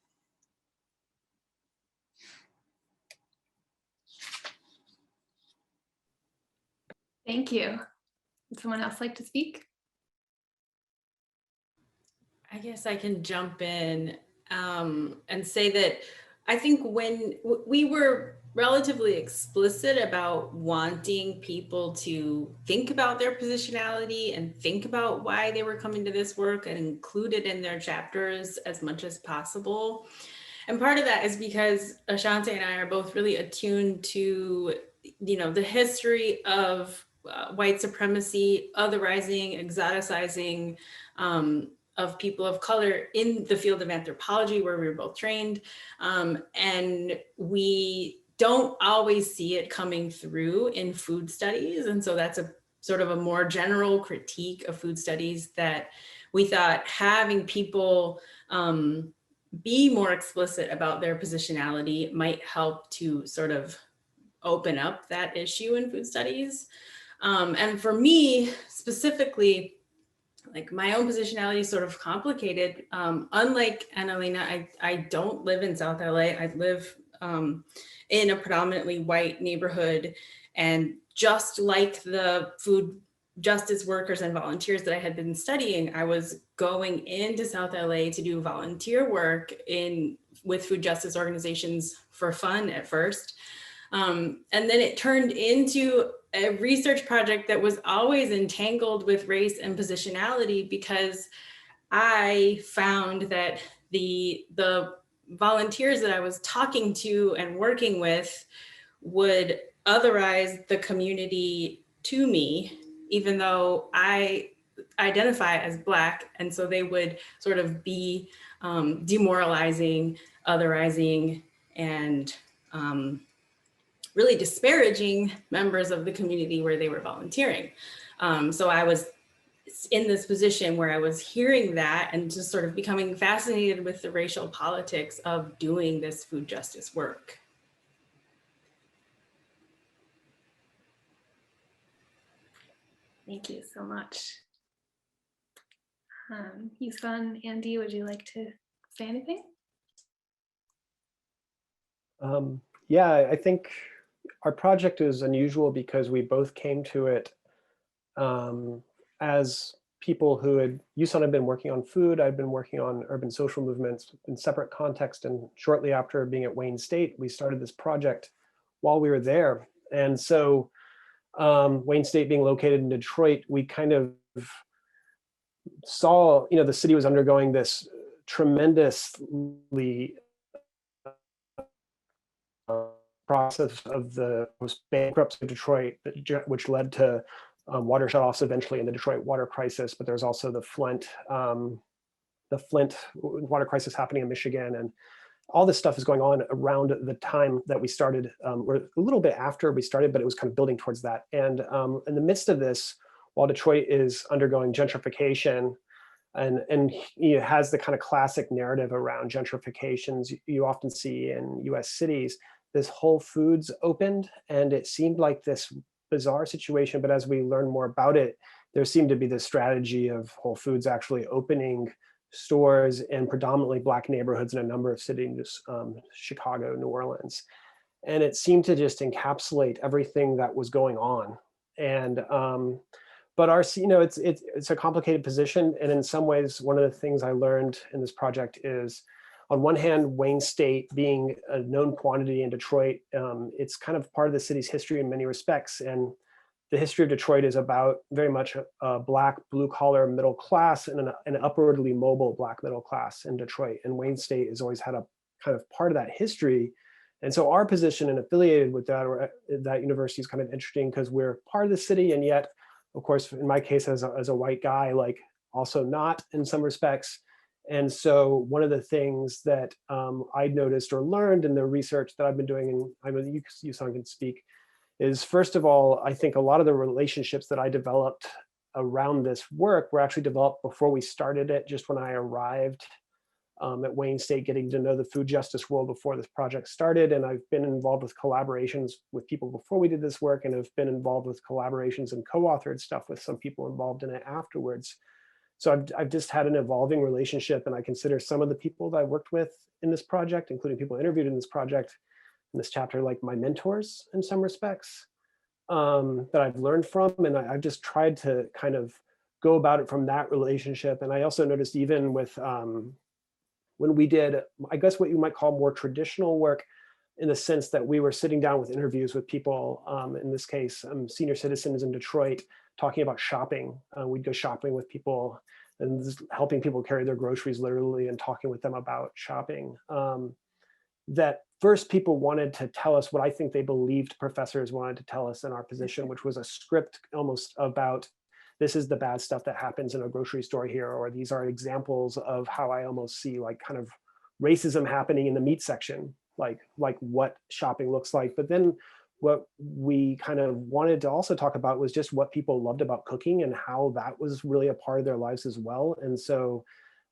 A: Thank you. Would someone else like to speak?
B: I guess I can jump in and say that I think when we were relatively explicit about wanting people to think about their positionality and think about why they were coming to this work and include it in their chapters as much as possible. And part of that is because Ashanté and I are both really attuned to, you know, the history of white supremacy, otherizing, exoticizing of people of color in the field of anthropology, where we were both trained. And we don't always see it coming through in food studies. And so that's a sort of a more general critique of food studies, that we thought having people be more explicit about their positionality might help to sort of open up that issue in food studies. And for me specifically, like my own positionality is sort of complicated. Unlike Analena, I don't live in South LA. I live in a predominantly white neighborhood. And just like the food justice workers and volunteers that I had been studying, I was going into South LA to do volunteer work with food justice organizations for fun at first. And then it turned into a research project that was always entangled with race and positionality, because I found that the volunteers that I was talking to and working with would otherize the community to me, even though I identify as Black. And so they would sort of be demoralizing, otherizing, and really disparaging members of the community where they were volunteering. So I was in this position where I was hearing that and just sort of becoming fascinated with the racial politics of doing this food justice work.
A: Thank you so much. Yuson, Andy, would you like to say anything?
E: Yeah, I think our project is unusual because we both came to it as people who Yuson had been working on food, I'd been working on urban social movements in separate contexts, and shortly after being at Wayne State, we started this project while we were there. And so Wayne State being located in Detroit, we kind of saw, you know, the city was undergoing this tremendously process of the bankruptcy of Detroit, which led to water shutoffs eventually in the Detroit water crisis. But there's also the Flint water crisis happening in Michigan, and all this stuff is going on around the time that we started. We're a little bit after we started, but it was kind of building towards that. And in the midst of this, while Detroit is undergoing gentrification, and it has the kind of classic narrative around gentrifications you often see in US cities. This Whole Foods opened, and it seemed like this bizarre situation, but as we learn more about it, there seemed to be this strategy of Whole Foods actually opening stores in predominantly Black neighborhoods in a number of cities, Chicago, New Orleans. And it seemed to just encapsulate everything that was going on. And but it's a complicated position. And in some ways, one of the things I learned in this project is, on one hand, Wayne State being a known quantity in Detroit, it's kind of part of the city's history in many respects. And the history of Detroit is about very much a Black blue-collar middle class and an upwardly mobile Black middle class in Detroit. And Wayne State has always had a kind of part of that history. And so our position and affiliated with that, or that university, is kind of interesting because we're part of the city, and yet, of course, in my case, as a white guy, like also not in some respects. And so one of the things that I'd noticed or learned in the research that I've been doing, and I know Yuson can speak, is first of all, I think a lot of the relationships that I developed around this work were actually developed before we started it, just when I arrived at Wayne State, getting to know the food justice world before this project started. And I've been involved with collaborations with people before we did this work, and have been involved with collaborations and co-authored stuff with some people involved in it afterwards. So I've just had an evolving relationship, and I consider some of the people that I worked with in this project, including people interviewed in this project, in this chapter, like my mentors in some respects, that I've learned from. And I've just tried to kind of go about it from that relationship. And I also noticed even with, when we did, I guess what you might call more traditional work, in the sense that we were sitting down with interviews with people, in this case, senior citizens in Detroit, talking about shopping. We'd go shopping with people and just helping people carry their groceries literally, and talking with them about shopping. That first people wanted to tell us what I think they believed professors wanted to tell us in our position, which was a script almost about, this is the bad stuff that happens in a grocery store here, or these are examples of how I almost see like kind of racism happening in the meat section, like what shopping looks like. But then what we kind of wanted to also talk about was just what people loved about cooking and how that was really a part of their lives as well. And so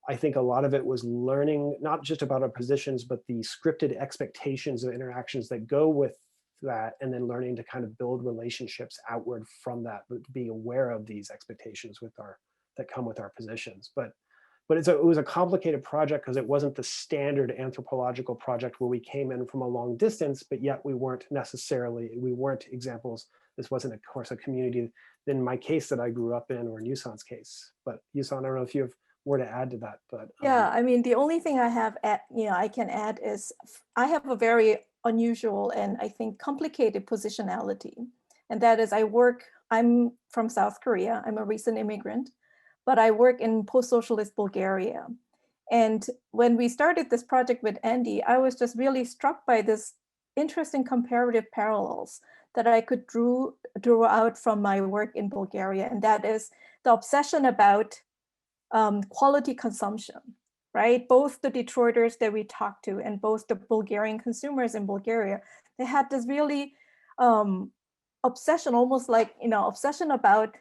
E: I think a lot of it was learning not just about our positions, but the scripted expectations of interactions that go with that, and then learning to kind of build relationships outward from that, but be aware of these expectations that come with our positions. But it was a complicated project because it wasn't the standard anthropological project where we came in from a long distance, but yet we weren't examples. This wasn't, of course, a community in my case that I grew up in, or in Yuson's case. But Yuson, I don't know if you have more to add to that, but
F: yeah, I mean, the only thing I have I can add is I have a very unusual and I think complicated positionality, and that is I'm from South Korea. I'm a recent immigrant, but I work in post-socialist Bulgaria. And when we started this project with Andy, I was just really struck by this interesting comparative parallels that I could draw out from my work in Bulgaria, and that is the obsession about quality consumption, right? Both the Detroiters that we talked to and both the Bulgarian consumers in Bulgaria, they had this really obsession, almost like, obsession about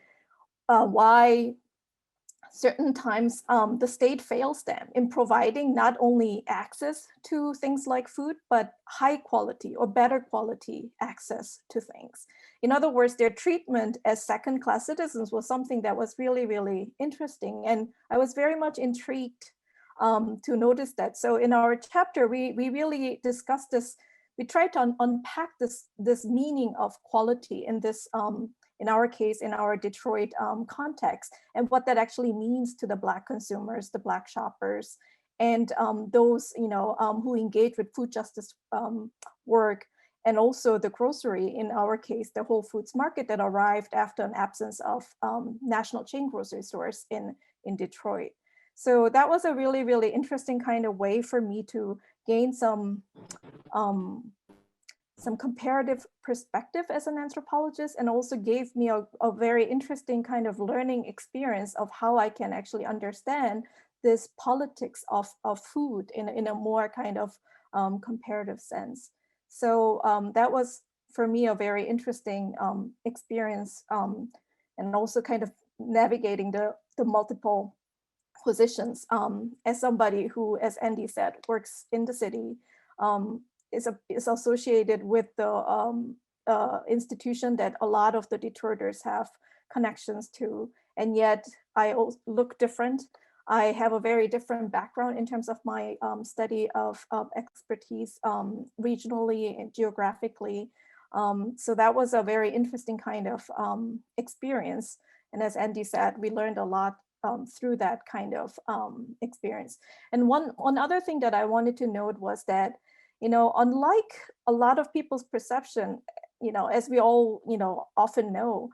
F: why certain times the state fails them in providing not only access to things like food, but high quality or better quality access to things. In other words, their treatment as second-class citizens was something that was really, really interesting. And I was very much intrigued to notice that. So in our chapter, we really discussed this. We tried to unpack this meaning of quality in this, in our case, in our Detroit context, and what that actually means to the Black consumers, the Black shoppers, and those who engage with food justice work, and also the grocery, in our case, the Whole Foods market that arrived after an absence of national chain grocery stores in Detroit. So that was a really, really interesting kind of way for me to gain some comparative perspective as an anthropologist, and also gave me a very interesting kind of learning experience of how I can actually understand this politics of food in a more kind of comparative sense. So that was, for me, a very interesting experience, and also kind of navigating the multiple positions. As somebody who, as Andy said, works in the city, is associated with the institution that a lot of the detroiters have connections to, and yet I look different. I have a very different background in terms of my study of expertise regionally and geographically. So that was a very interesting kind of experience. And as Andy said, we learned a lot through that kind of experience. And one other thing that I wanted to note was that, unlike a lot of people's perception, as we all, often know,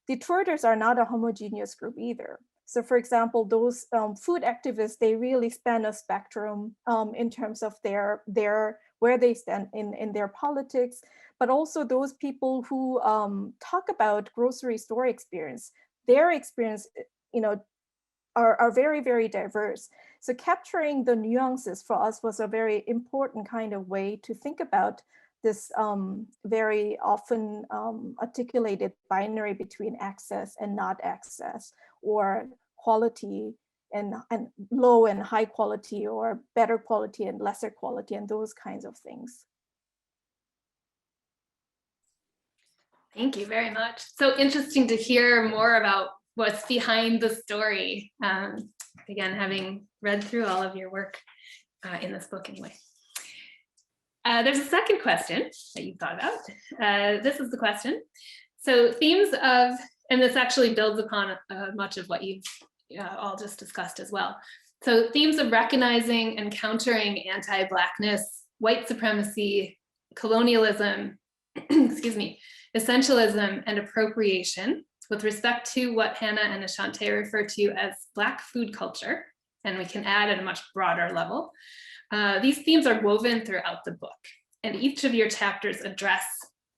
F: Detroiters are not a homogeneous group either. So for example, those food activists, they really span a spectrum in terms of where they stand in their politics, but also those people who talk about grocery store experience, their experience, are very, very diverse. So capturing the nuances for us was a very important kind of way to think about this very often articulated binary between access and not access, or quality and low and high quality, or better quality and lesser quality, and those kinds of things.
A: Thank you very much. So interesting to hear more about what's behind the story. Again, having read through all of your work in this book anyway. There's a second question that you thought about. This is the question. So themes of, and this actually builds upon much of what you've all just discussed as well. So themes of recognizing and countering anti-Blackness, white supremacy, colonialism, excuse me, essentialism, and appropriation with respect to what Hannah and Ashanté refer to as Black food culture, and we can add at a much broader level. These themes are woven throughout the book, and each of your chapters address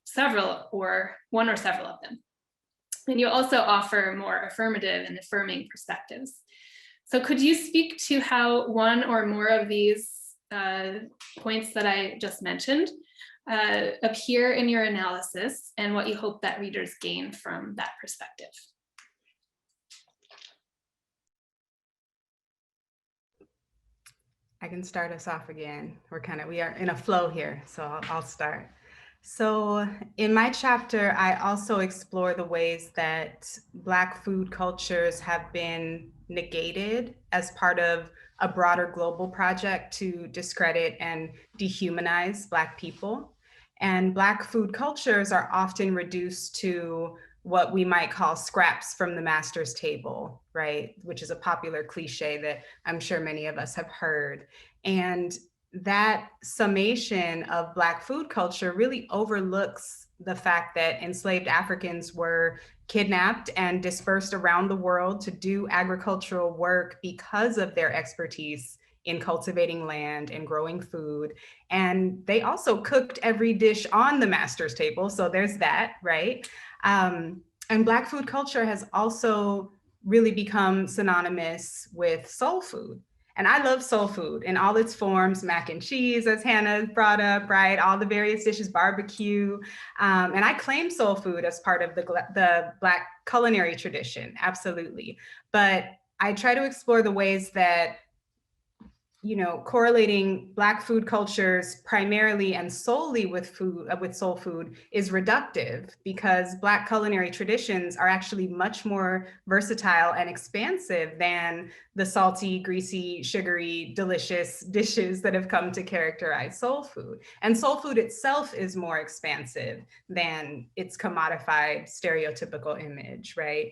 A: several or one or several of them. And you also offer more affirmative and affirming perspectives. So could you speak to how one or more of these points that I just mentioned appear in your analysis, and what you hope that readers gain from that perspective?
C: I can start us off again. We are in a flow here, so I'll start. So in my chapter, I also explore the ways that Black food cultures have been negated as part of a broader global project to discredit and dehumanize Black people. And Black food cultures are often reduced to what we might call scraps from the master's table, right? Which is a popular cliche that I'm sure many of us have heard. And that summation of Black food culture really overlooks the fact that enslaved Africans were kidnapped and dispersed around the world to do agricultural work because of their expertise in cultivating land and growing food. And they also cooked every dish on the master's table. So there's that, right? And Black food culture has also really become synonymous with soul food. And I love soul food in all its forms, mac and cheese, as Hannah brought up, right? All the various dishes, barbecue. And I claim soul food as part of the Black culinary tradition, absolutely. But I try to explore the ways that, correlating Black food cultures primarily and solely with soul food is reductive, because Black culinary traditions are actually much more versatile and expansive than the salty, greasy, sugary, delicious dishes that have come to characterize soul food. And soul food itself is more expansive than its commodified, stereotypical image, right?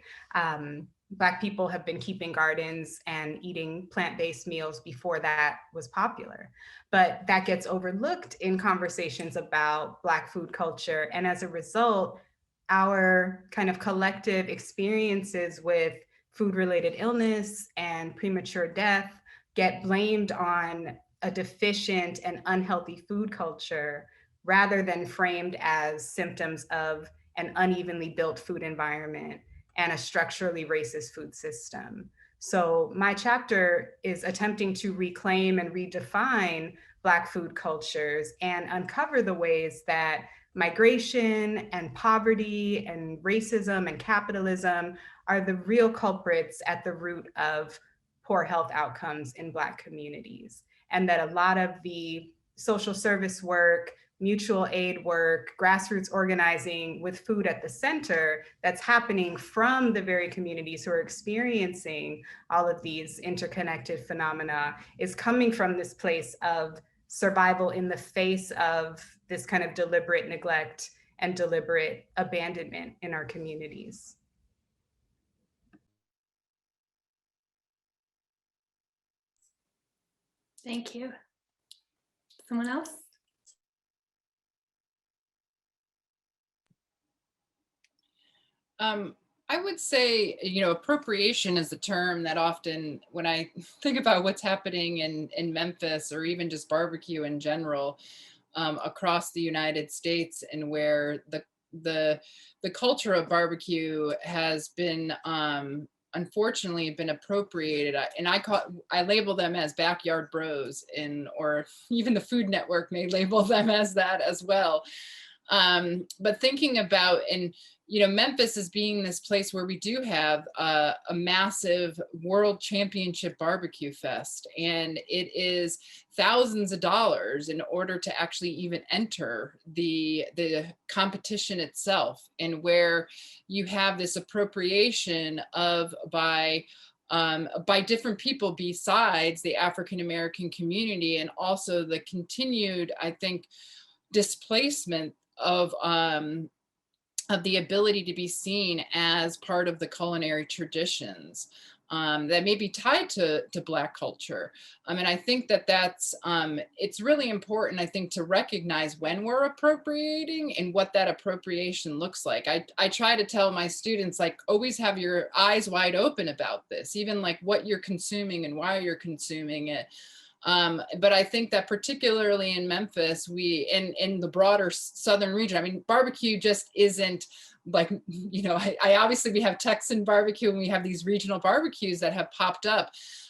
C: Black people have been keeping gardens and eating plant-based meals before that was popular. But that gets overlooked in conversations about Black food culture. And as a result, our kind of collective experiences with food-related illness and premature death get blamed on a deficient and unhealthy food culture, rather than framed as symptoms of an unevenly built food environment and a structurally racist food system. So my chapter is attempting to reclaim and redefine Black food cultures and uncover the ways that migration and poverty and racism and capitalism are the real culprits at the root of poor health outcomes in Black communities. And that a lot of the social service work, mutual aid work, grassroots organizing with food at the center that's happening from the very communities who are experiencing all of these interconnected phenomena is coming from this place of survival in the face of this kind of deliberate neglect and deliberate abandonment in our communities.
A: Thank you. Someone else?
D: I would say, appropriation is a term that often, when I think about what's happening in Memphis, or even just barbecue in general, across the United States, and where the culture of barbecue has been unfortunately been appropriated, and I label them as backyard bros, or even the Food Network may label them as that as well. But thinking about, and Memphis as being this place where we do have a massive world championship barbecue fest, and it is thousands of dollars in order to actually even enter the competition itself, and where you have this appropriation by different people besides the African American community, and also the continued, I think, displacement of the ability to be seen as part of the culinary traditions that may be tied to Black culture. And I think that's, it's really important, I think, to recognize when we're appropriating and what that appropriation looks like. I try to tell my students, like, always have your eyes wide open about this, even like what you're consuming and why you're consuming it. But I think that particularly in Memphis, in the broader southern region, I mean, barbecue just isn't like, I obviously we have Texan barbecue, and we have these regional barbecues that have popped up,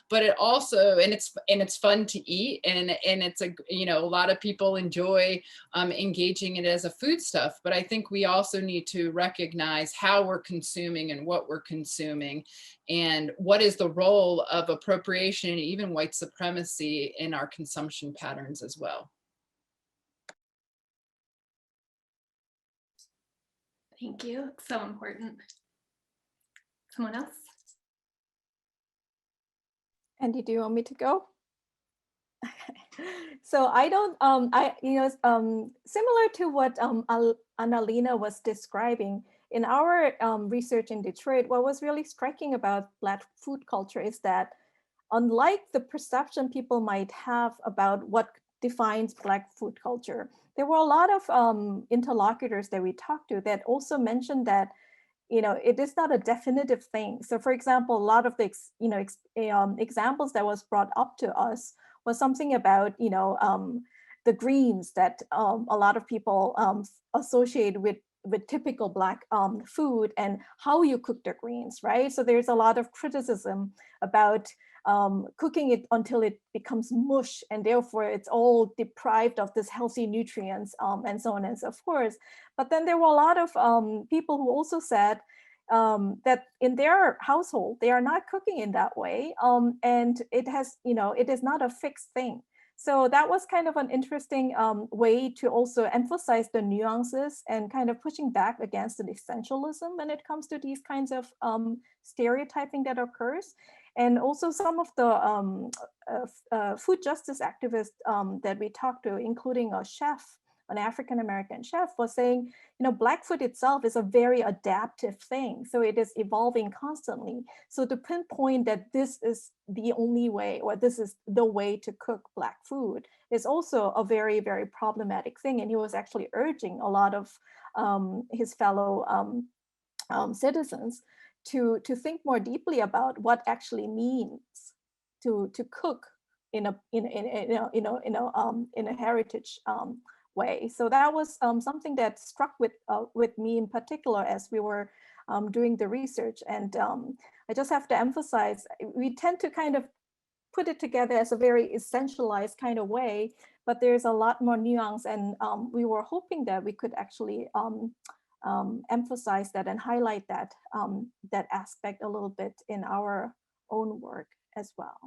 D: but it also, and it's fun to eat, and it's a lot of people enjoy engaging in it as a foodstuff. But I think we also need to recognize how we're consuming and what we're consuming, and what is the role of appropriation and even white supremacy in our consumption patterns as well.
A: Thank you. It's so important. Someone else?
F: Andy, do you want me to go? So I don't, similar to what Analena was describing, in our research in Detroit, what was really striking about Black food culture is that, unlike the perception people might have about what defines Black food culture, there were a lot of interlocutors that we talked to that also mentioned that, it is not a definitive thing. So for example, a lot of the examples that was brought up to us was something about, the greens that a lot of people associate with typical Black food, and how you cook the greens, right? So there's a lot of criticism about cooking it until it becomes mush, and therefore it's all deprived of this healthy nutrients, and so on and so forth. But then there were a lot of people who also said that in their household, they are not cooking in that way. And it has, it is not a fixed thing. So that was kind of an interesting way to also emphasize the nuances and kind of pushing back against the essentialism when it comes to these kinds of stereotyping that occurs. And also some of the food justice activists that we talked to, including a chef, an African-American chef, was saying, Black food itself is a very adaptive thing. So it is evolving constantly. So to pinpoint that this is the only way, or this is the way to cook Black food, is also a very, very problematic thing. And he was actually urging a lot of his fellow citizens to think more deeply about what actually means to cook in a heritage way. So that was something that struck with me in particular as we were doing the research. And I just have to emphasize, we tend to kind of put it together as a very essentialized kind of way, but there's a lot more nuance, and we were hoping that we could actually emphasize that and highlight that that aspect a little bit in our own work as well.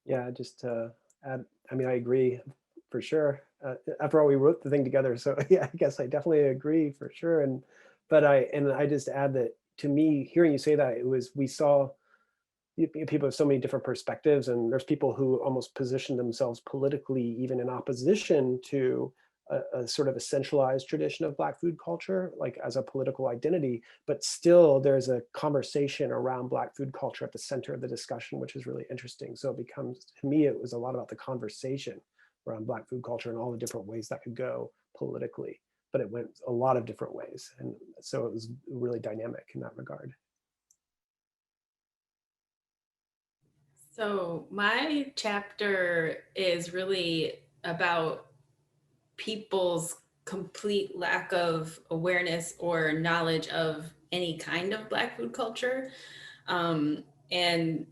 E: Yeah, just to add, I mean, I agree for sure. After all, we wrote the thing together, so yeah, I guess I definitely agree for sure. But I just add that to me, hearing you say that, it was, we saw people have so many different perspectives, and there's people who almost position themselves politically even in opposition to a sort of a centralized tradition of Black food culture, like as a political identity, but still there's a conversation around Black food culture at the center of the discussion, which is really interesting. So it becomes, to me, it was a lot about the conversation around Black food culture and all the different ways that could go politically, but it went a lot of different ways. And so it was really dynamic in that regard.
B: So my chapter is really about people's complete lack of awareness or knowledge of any kind of Black food culture. And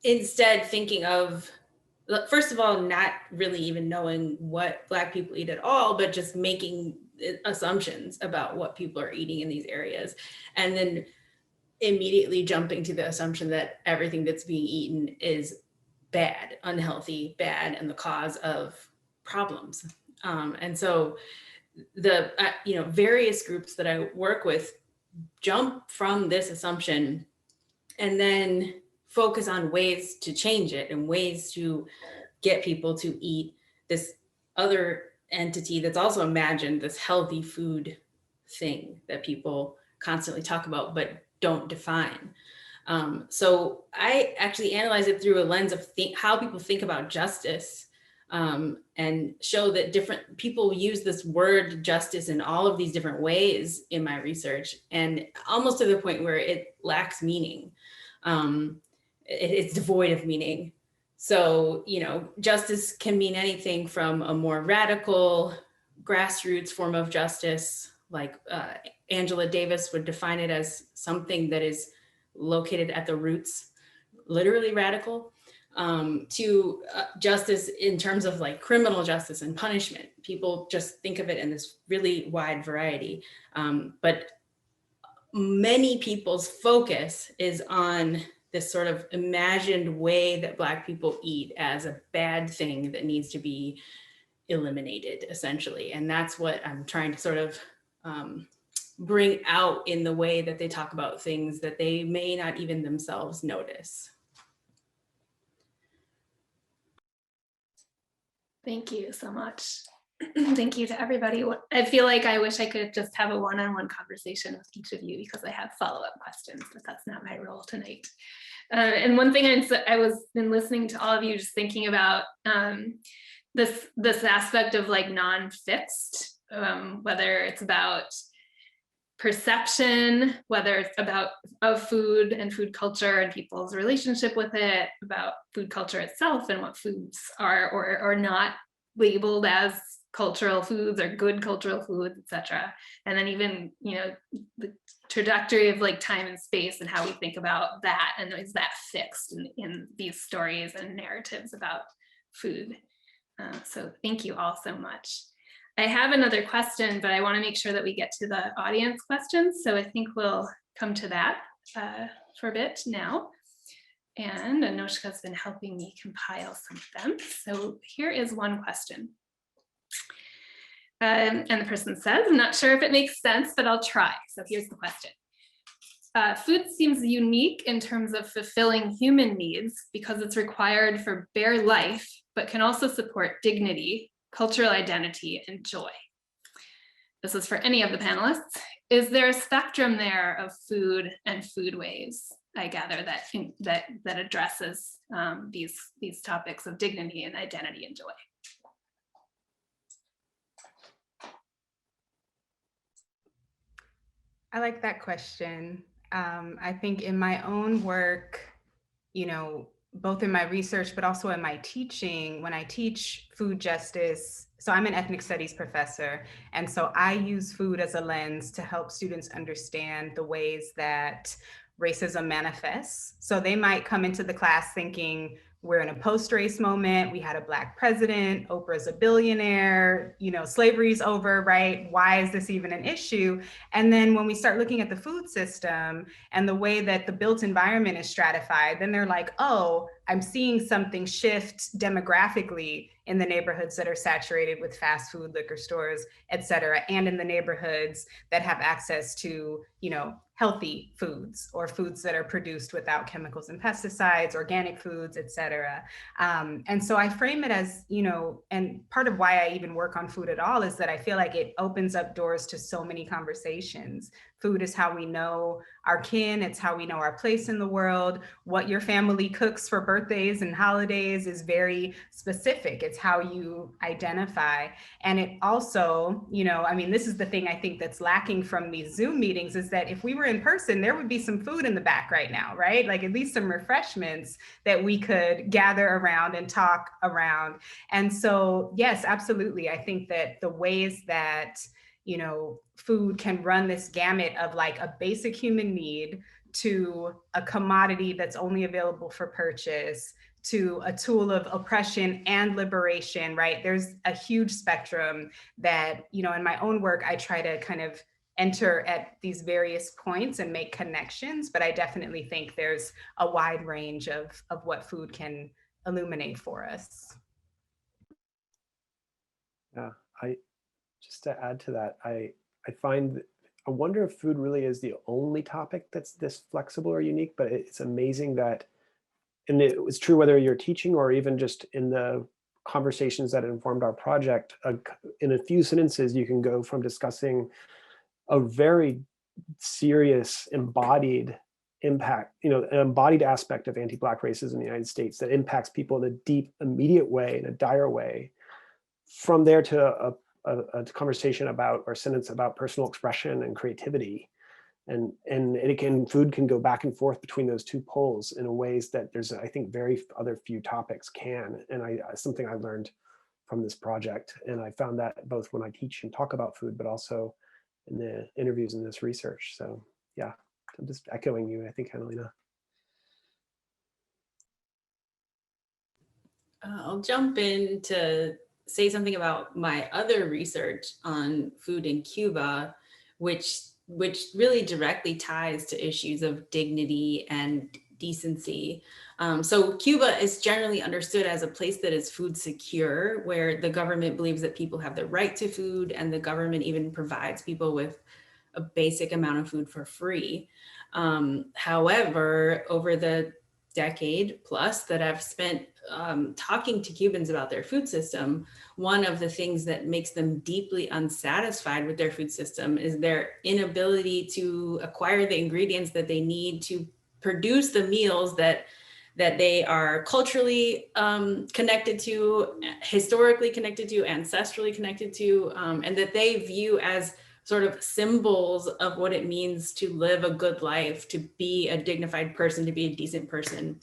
B: instead thinking of, first of all, not really even knowing what Black people eat at all, but just making assumptions about what people are eating in these areas. And then immediately jumping to the assumption that everything that's being eaten is bad, unhealthy, bad, and the cause of problems. And so the various groups that I work with jump from this assumption and then focus on ways to change it and ways to get people to eat this other entity that's also imagined, this healthy food thing that people constantly talk about but don't define. So I actually analyze it through a lens of how people think about justice, and show that different people use this word justice in all of these different ways in my research, and almost to the point where it lacks meaning. It's devoid of meaning. So, justice can mean anything from a more radical grassroots form of justice, like Angela Davis would define it as something that is located at the roots, literally radical, to justice in terms of like criminal justice and punishment. People just think of it in this really wide variety. But many people's focus is on this sort of imagined way that Black people eat as a bad thing that needs to be eliminated, essentially. And that's what I'm trying to sort of bring out in the way that they talk about things that they may not even themselves notice.
A: Thank you so much. Thank you to everybody. I feel like I wish I could just have a one-on-one conversation with each of you because I have follow-up questions, but that's not my role tonight. And one thing I was been listening to all of you, just thinking about this aspect of like non-fixed, whether it's about perception, whether it's about of food and food culture and people's relationship with it, about food culture itself and what foods are or are not labeled as cultural foods or good cultural foods, etc. And then even, the trajectory of like time and space and how we think about that, and is that fixed in these stories and narratives about food. So thank you all so much. I have another question, but I want to make sure that we get to the audience questions. So I think we'll come to that for a bit now. And Anoshka's been helping me compile some of them. So here is one question. And the person says, I'm not sure if it makes sense, but I'll try. So here's the question. Food seems unique in terms of fulfilling human needs because it's required for bare life, but can also support dignity, cultural identity, and joy. This is for any of the panelists. Is there a spectrum there of food and foodways, I gather, that addresses these topics of dignity and identity and joy?
C: I like that question. I think in my own work, both in my research, but also in my teaching, when I teach food justice, so I'm an ethnic studies professor, and so I use food as a lens to help students understand the ways that racism manifests. So they might come into the class thinking we're in a post-race moment. We had a Black president, Oprah's a billionaire, you know, slavery's over, right? Why is this even an issue? And then when we start looking at the food system and the way that the built environment is stratified, then they're like, oh, I'm seeing something shift demographically in the neighborhoods that are saturated with fast food, liquor stores, et cetera, and in the neighborhoods that have access to, you know, healthy foods or foods that are produced without chemicals and pesticides, organic foods, et cetera. And so I frame it as, you know, and part of why I even work on food at all is that I feel like it opens up doors to so many conversations. Food is how we know our kin, it's how we know our place in the world. What your family cooks for birthdays and holidays is very specific. It's how you identify. And it also, you know, I mean, this is the thing I think that's lacking from these Zoom meetings is that if we were in person, there would be some food in the back right now, right? Like at least some refreshments that we could gather around and talk around. And so, yes, absolutely. I think that the ways that, you know, food can run this gamut of like a basic human need to a commodity that's only available for purchase, to a tool of oppression and liberation, right? There's a huge spectrum that, you know, in my own work, I try to kind of enter at these various points and make connections, but I definitely think there's a wide range of what food can illuminate for us.
E: Yeah, just to add to that, I wonder if food really is the only topic that's this flexible or unique, but it's amazing that, and it was true whether you're teaching or even just in the conversations that informed our project, in a few sentences, you can go from discussing a very serious embodied impact, you know, an embodied aspect of anti-Black racism in the United States that impacts people in a deep, immediate way, in a dire way, from there to a conversation about, or sentence about personal expression and creativity. And food can go back and forth between those two poles in ways that there's, I think, very other few topics can. And something I learned from this project. And I found that both when I teach and talk about food, but also in the interviews in this research. So yeah, I'm just echoing you, I think, Analena.
B: I'll jump in to say something about my other research on food in Cuba, which really directly ties to issues of dignity and decency. So Cuba is generally understood as a place that is food secure, where the government believes that people have the right to food, and the government even provides people with a basic amount of food for free. However, over the decade plus that I've spent talking to Cubans about their food system, one of the things that makes them deeply unsatisfied with their food system is their inability to acquire the ingredients that they need to produce the meals that they are culturally connected to, historically connected to, ancestrally connected to, and that they view as sort of symbols of what it means to live a good life, to be a dignified person, to be a decent person.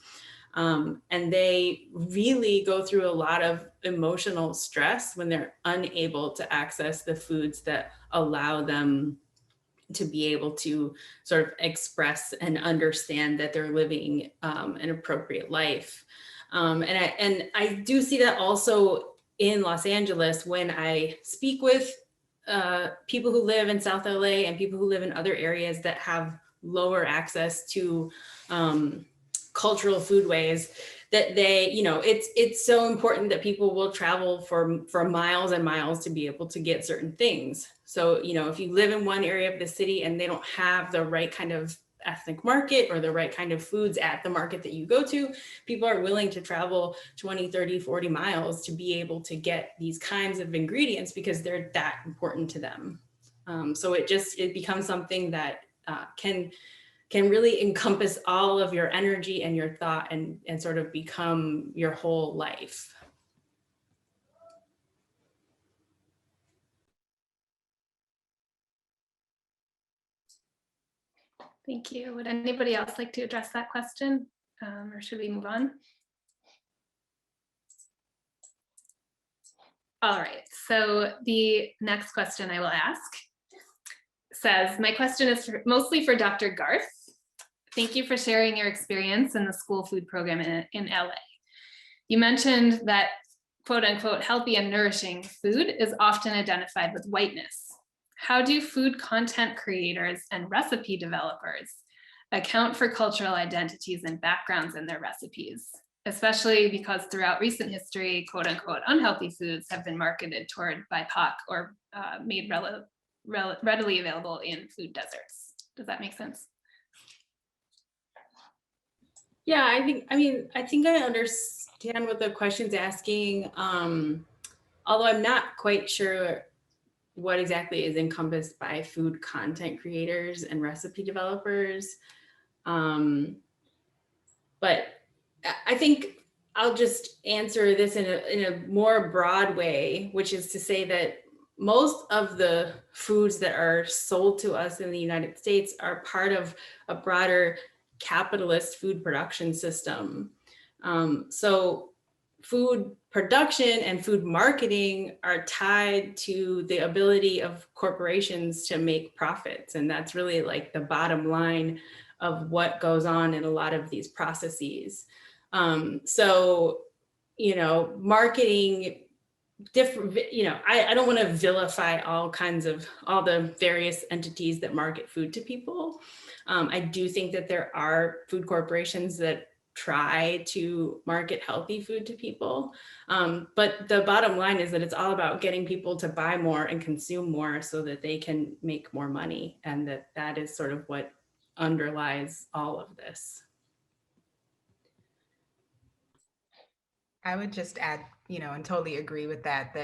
B: And they really go through a lot of emotional stress when they're unable to access the foods that allow them to be able to sort of express and understand that they're living an appropriate life. And I do see that also in Los Angeles when I speak with people who live in South LA and people who live in other areas that have lower access to cultural foodways, that they, you know, it's so important that people will travel for miles and miles to be able to get certain things. So, you know, if you live in one area of the city and they don't have the right kind of ethnic market or the right kind of foods at the market that you go to, people are willing to travel 20, 30, 40 miles to be able to get these kinds of ingredients because they're that important to them. So it becomes something that can really encompass all of your energy and your thought and sort of become your whole life.
A: Thank you. Would anybody else like to address that question, or should we move on? All right, so the next question I will ask says, my question is mostly for Dr. Garth. Thank you for sharing your experience in the school food program in LA. You mentioned that quote unquote healthy and nourishing food is often identified with whiteness. How do food content creators and recipe developers account for cultural identities and backgrounds in their recipes, especially because throughout recent history, quote unquote unhealthy foods have been marketed toward BIPOC or made readily available in food deserts? Does that make sense?
B: Yeah, I think I understand what the question's asking. Although I'm not quite sure what exactly is encompassed by food content creators and recipe developers. But I think I'll just answer this in a more broad way, which is to say that most of the foods that are sold to us in the United States are part of a broader capitalist food production system. So food production and food marketing are tied to the ability of corporations to make profits. And that's really like the bottom line of what goes on in a lot of these processes. So, marketing different, I don't want to vilify all the various entities that market food to people. I do think that there are food corporations that try to market healthy food to people. But the bottom line is that it's all about getting people to buy more and consume more so that they can make more money. And that is sort of what underlies all of this.
C: I would just add, and totally agree with that,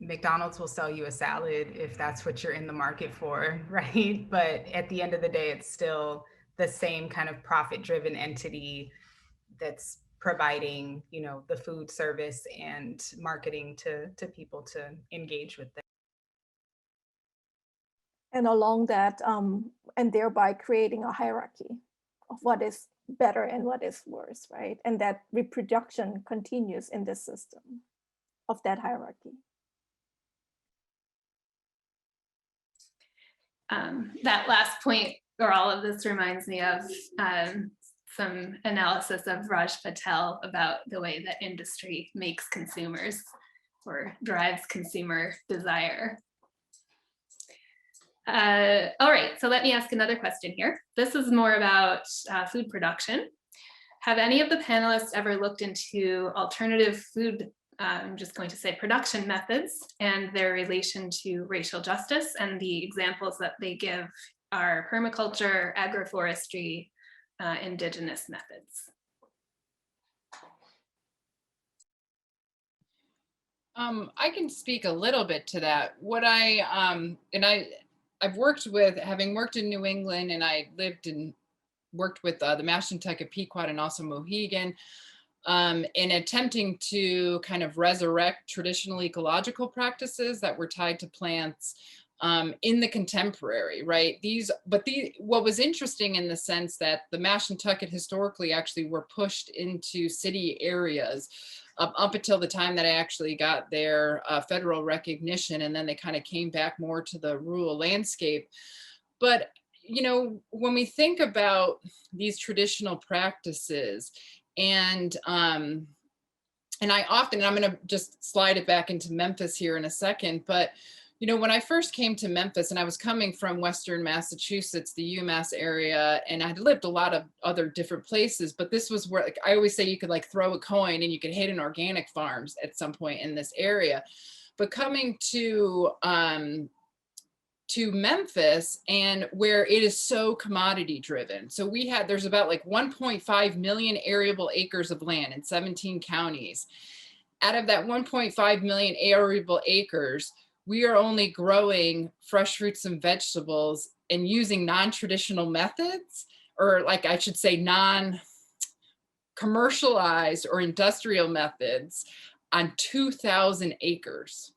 C: McDonald's will sell you a salad if that's what you're in the market for, right? But at the end of the day, it's still the same kind of profit-driven entity that's providing, the food service and marketing to people to engage with them.
F: And along that, and thereby creating a hierarchy of what is better and what is worse, right? And that reproduction continues in this system of that hierarchy.
A: That last point, or all of this, reminds me of some analysis of Raj Patel about the way that industry makes consumers or drives consumer desire. All right, so let me ask another question here. This is more about food production. Have any of the panelists ever looked into alternative food, I'm just going to say production methods and their relation to racial justice? And the examples that they give are permaculture, agroforestry, indigenous methods.
D: I can speak a little bit to that. What I've worked with, having worked in New England, and I lived and worked with the Mashantucket Pequot and also Mohegan, in attempting to kind of resurrect traditional ecological practices that were tied to plants in the contemporary, right? What was interesting in the sense that the Mashantucket historically actually were pushed into city areas up until the time that I actually got their federal recognition, and then they kind of came back more to the rural landscape. But when we think about these traditional practices, and I'm going to just slide it back into Memphis here in a second, but when I first came to Memphis, and I was coming from Western Massachusetts, the UMass area, and I had lived a lot of other different places, but this was where, like, I always say you could like throw a coin and you could hit an organic farms at some point in this area. But coming to Memphis, and where it is so commodity driven. So there's about like 1.5 million arable acres of land in 17 counties. Out of that 1.5 million arable acres, we are only growing fresh fruits and vegetables and using non-traditional methods, or like I should say non-commercialized or industrial methods, on 2,000 acres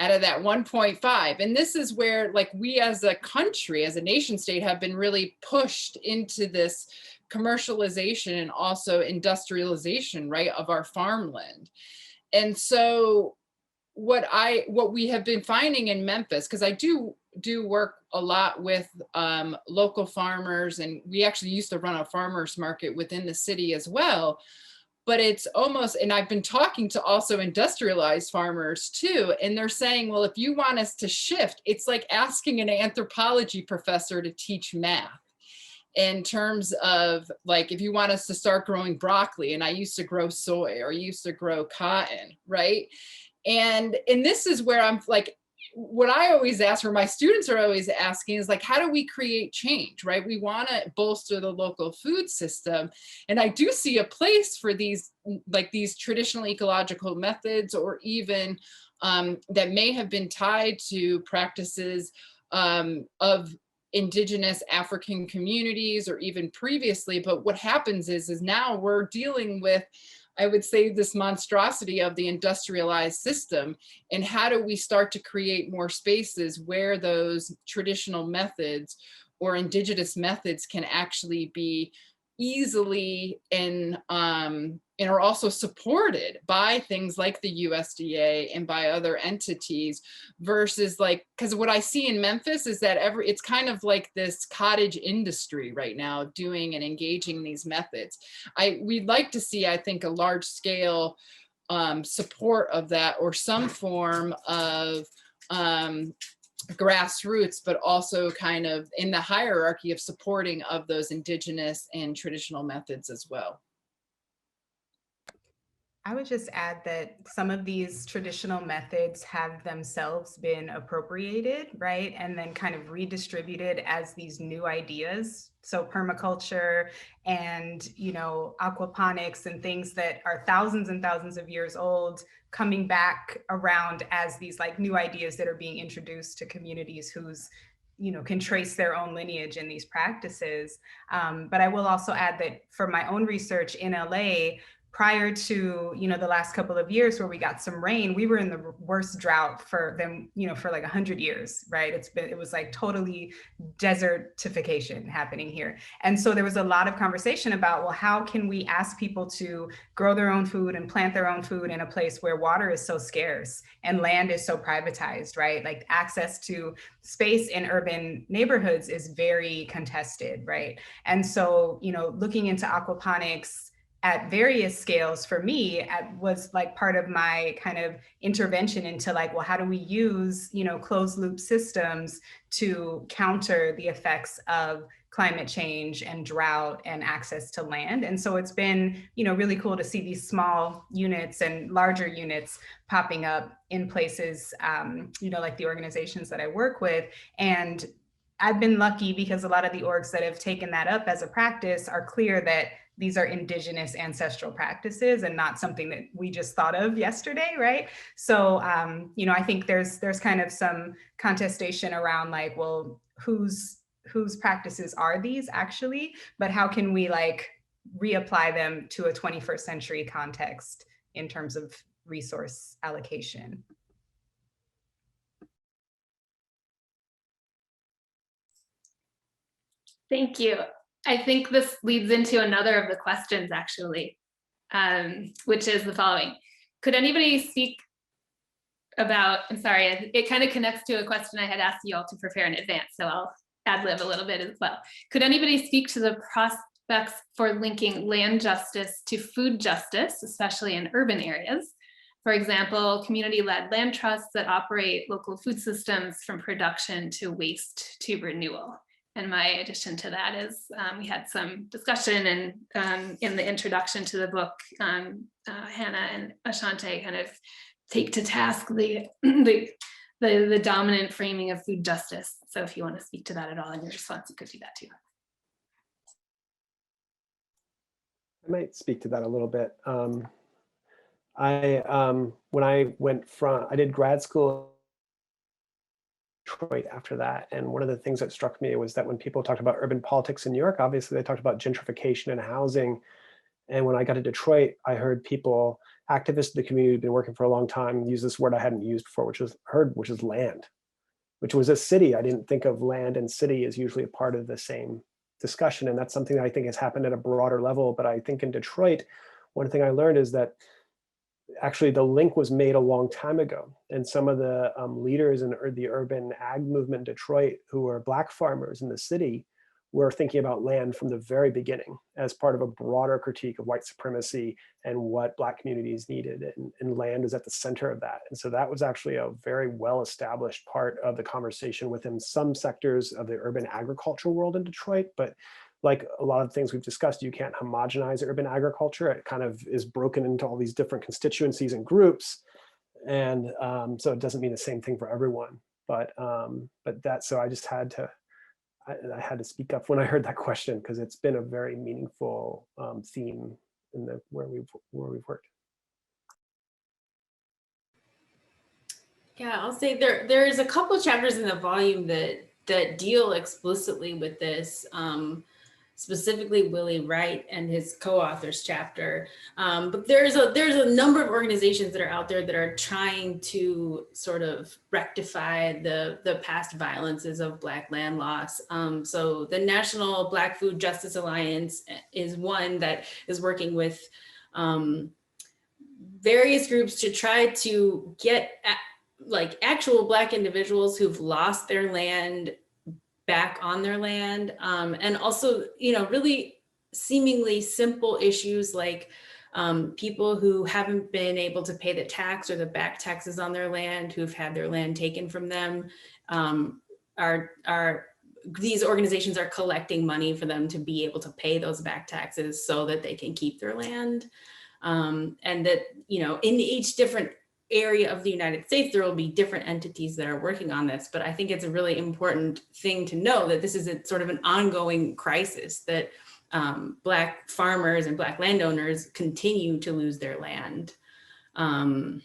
D: out of that 1.5. And this is where, like, we as a country, as a nation state, have been really pushed into this commercialization and also industrialization, right, of our farmland. And so what we have been finding in Memphis, because I do work a lot with local farmers, and we actually used to run a farmers market within the city as well. but it's almost, and I've been talking to also industrialized farmers too, and they're saying, well, if you want us to shift, it's like asking an anthropology professor to teach math in terms of like, if you want us to start growing broccoli, and I used to grow soy or I used to grow cotton, right? And this is where I'm like, what I always ask, or my students are always asking, is like, how do we create change, right? We want to bolster the local food system. And I do see a place for these, like these traditional ecological methods, or even that may have been tied to practices of indigenous African communities, or even previously. But what happens is now we're dealing with, I would say, this monstrosity of the industrialized system. And how do we start to create more spaces where those traditional methods or indigenous methods can actually be easily and are also supported by things like the USDA and by other entities, versus like, because what I see in Memphis is that it's kind of like this cottage industry right now doing and engaging these methods. We'd like to see, I think, a large scale support of that, or some form of grassroots, but also kind of in the hierarchy of supporting of those indigenous and traditional methods as well.
C: I would just add that some of these traditional methods have themselves been appropriated, right? And then kind of redistributed as these new ideas. So permaculture and, you know, aquaponics and things that are thousands and thousands of years old, coming back around as these like new ideas that are being introduced to communities whose, you know, can trace their own lineage in these practices. But I will also add that for my own research in LA, prior to, you know, the last couple of years where we got some rain, we were in the worst drought for them, you know, for like 100 years, right? It was like totally desertification happening here. And so there was a lot of conversation about, well, how can we ask people to grow their own food and plant their own food in a place where water is so scarce and land is so privatized, right? Like access to space in urban neighborhoods is very contested, right? And so, you know, looking into aquaponics at various scales for me was like part of my kind of intervention into like, well, how do we use, you know, closed loop systems to counter the effects of climate change and drought and access to land? And so it's been, you know, really cool to see these small units and larger units popping up in places, you know, like the organizations that I work with. And I've been lucky because a lot of the orgs that have taken that up as a practice are clear that these are indigenous ancestral practices and not something that we just thought of yesterday, right? So, you know, I think there's kind of some contestation around like, well, whose practices are these actually, but how can we like reapply them to a 21st century context in terms of resource allocation?
A: Thank you. I think this leads into another of the questions actually, which is the following. Could anybody speak about, I'm sorry, it kind of connects to a question I had asked you all to prepare in advance, so I'll ad-lib a little bit as well. Could anybody speak to the prospects for linking land justice to food justice, especially in urban areas? For example, community-led land trusts that operate local food systems from production to waste to renewal. And my addition to that is we had some discussion and in the introduction to the book, Hannah and Ashanté kind of take to task the dominant framing of food justice. So if you want to speak to that at all in your response, you could do that too.
E: I might speak to that a little bit. When I did grad school Detroit after that. And one of the things that struck me was that when people talked about urban politics in New York, obviously they talked about gentrification and housing. And when I got to Detroit, I heard people, activists in the community who'd been working for a long time, use this word I hadn't used before, which is land, which was a city. I didn't think of land and city as usually a part of the same discussion. And that's something that I think has happened at a broader level. But I think in Detroit, one thing I learned is that actually the link was made a long time ago. And some of the leaders in the urban ag movement in Detroit who were Black farmers in the city we're thinking about land from the very beginning as part of a broader critique of white supremacy and what Black communities needed. And land is at the center of that. And so that was actually a very well-established part of the conversation within some sectors of the urban agricultural world in Detroit. But like a lot of things we've discussed, you can't homogenize urban agriculture. It kind of is broken into all these different constituencies and groups. And so it doesn't mean the same thing for everyone. But so I just had to, I had to speak up when I heard that question, because it's been a very meaningful theme in where we've worked.
B: Yeah, I'll say there's a couple of chapters in the volume that deal explicitly with this, specifically Willie Wright and his co-authors chapter. But there's a number of organizations that are out there that are trying to sort of rectify the past violences of Black land loss. So the National Black Food Justice Alliance is one that is working with various groups to try to get like actual Black individuals who've lost their land back on their land, and also, you know, really seemingly simple issues like people who haven't been able to pay the tax or the back taxes on their land, who've had their land taken from them, these organizations are collecting money for them to be able to pay those back taxes so that they can keep their land. And that, you know, in each different area of the United States, there will be different entities that are working on this, but I think it's a really important thing to know that this is a sort of an ongoing crisis, that Black farmers and Black landowners continue to lose their land. And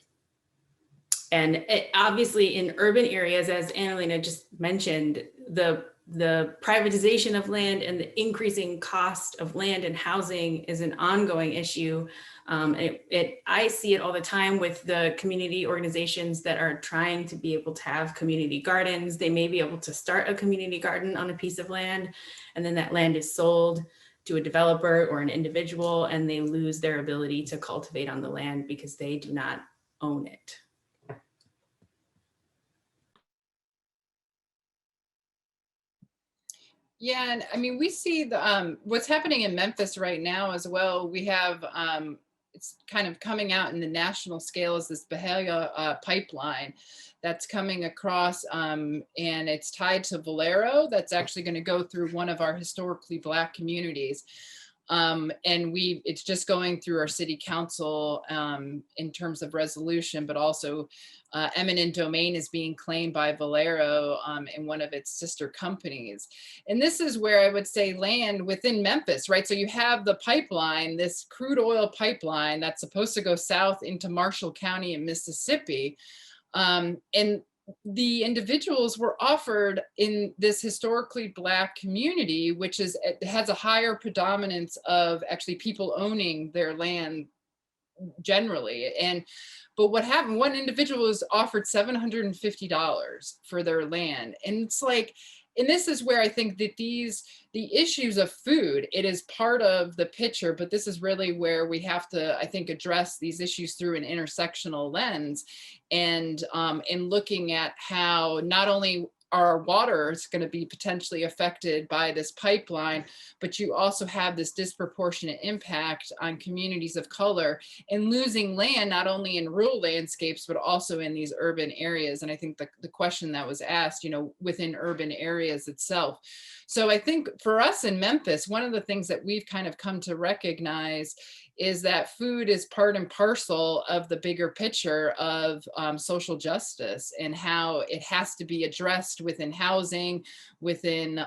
B: obviously in urban areas, as Analena just mentioned, the privatization of land and the increasing cost of land and housing is an ongoing issue. I see it all the time with the community organizations that are trying to be able to have community gardens. They may be able to start a community garden on a piece of land, and then that land is sold to a developer or an individual, and they lose their ability to cultivate on the land because they do not own it.
D: Yeah, and I mean, we see the what's happening in Memphis right now as well. We have it's kind of coming out in the national scale as this Bahia pipeline that's coming across, and it's tied to Valero. That's actually going to go through one of our historically Black communities. And it's just going through our city council in terms of resolution, but also eminent domain is being claimed by Valero in one of its sister companies. And this is where I would say land within Memphis, right? So you have the pipeline, this crude oil pipeline that's supposed to go south into Marshall County in Mississippi. And the individuals were offered in this historically Black community, which has a higher predominance of actually people owning their land generally. But what happened, one individual was offered $750 for their land. And it's like, and this is where I think that the issues of food, it is part of the picture, but this is really where we have to, I think, address these issues through an intersectional lens, and in looking at how not only our water is going to be potentially affected by this pipeline, but you also have this disproportionate impact on communities of color and losing land, not only in rural landscapes, but also in these urban areas. And I think the question that was asked, you know, within urban areas itself. So I think for us in Memphis, one of the things that we've kind of come to recognize is that food is part and parcel of the bigger picture of social justice, and how it has to be addressed within housing, within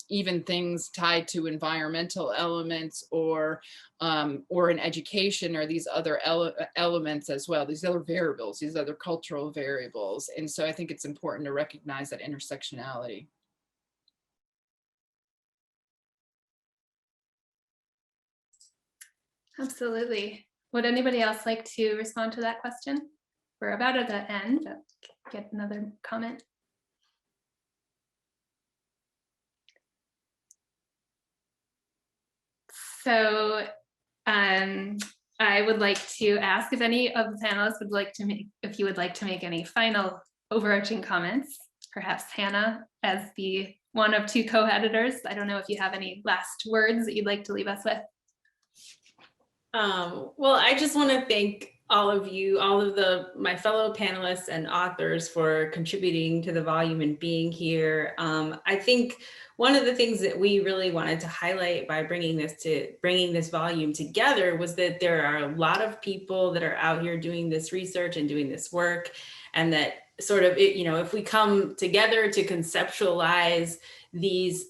D: even things tied to environmental elements, or in education, or these other elements as well, these other variables, these other cultural variables. And so I think it's important to recognize that intersectionality.
A: Absolutely. Would anybody else like to respond to that question? We're about at the end. Get another comment. So I would like to ask if any of the panelists would like to make, if you would like to make any final overarching comments perhaps Hannah, as the one of two co-editors. I don't know if you have any last words that you'd like to leave us with.
B: Well, I just want to thank all of you, all of my fellow panelists and authors for contributing to the volume and being here. I think one of the things that we really wanted to highlight by bringing this volume together was that there are a lot of people that are out here doing this research and doing this work, and that sort of, if we come together to conceptualize these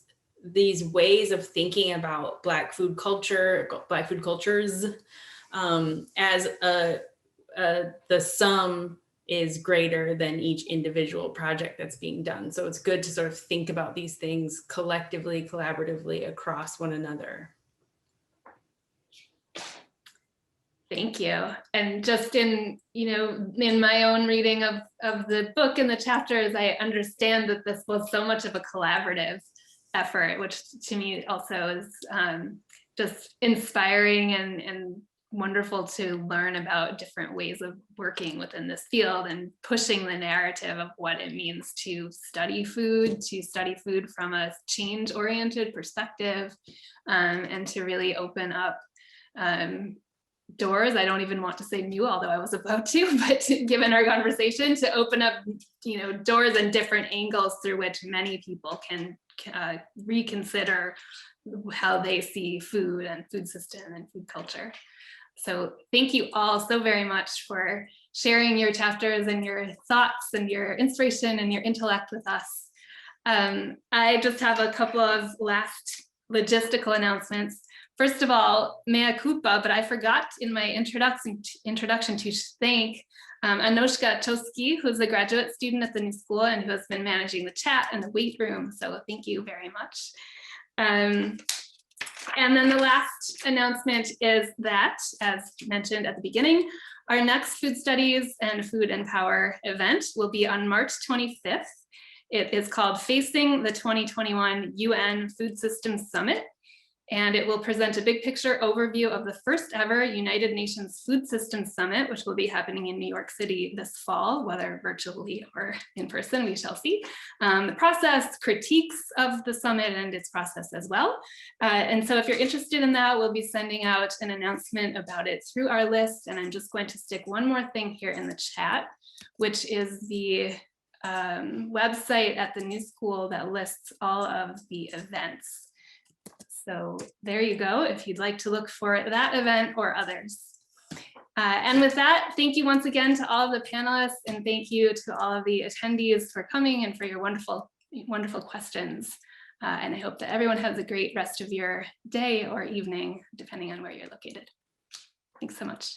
B: ways of thinking about Black food culture, Black food cultures, as the sum is greater than each individual project that's being done. So it's good to sort of think about these things collectively, collaboratively across one another.
A: Thank you. And just in my own reading of the book and the chapters, I understand that this was so much of a collaborative effort, which to me also is just inspiring and wonderful to learn about different ways of working within this field and pushing the narrative of what it means to study food from a change-oriented perspective, and to really open up doors. I don't even want to say new, although I was about to, but given our conversation, to open up doors and different angles through which many people can reconsider how they see food and food system and food culture. So thank you all so very much for sharing your chapters and your thoughts and your inspiration and your intellect with us. I just have a couple of last logistical announcements. First of all, mea culpa, but I forgot in my introduction to thank Anoshka Toski, who's a graduate student at the New School and who has been managing the chat and the wait room. So thank you very much. And then the last announcement is that, as mentioned at the beginning, our next Food Studies and Food and Power event will be on March 25th. It is called Facing the 2021 UN Food Systems Summit, and it will present a big picture overview of the first ever United Nations Food Systems Summit, which will be happening in New York City this fall, whether virtually or in person, we shall see. The process, critiques of the summit and its process as well. And so if you're interested in that, we'll be sending out an announcement about it through our list. And I'm just going to stick one more thing here in the chat, which is the website at the New School that lists all of the events. So there you go, if you'd like to look for that event or others. And with that, thank you once again to all of the panelists, and thank you to all of the attendees for coming and for your wonderful, wonderful questions. And I hope that everyone has a great rest of your day or evening, depending on where you're located. Thanks so much.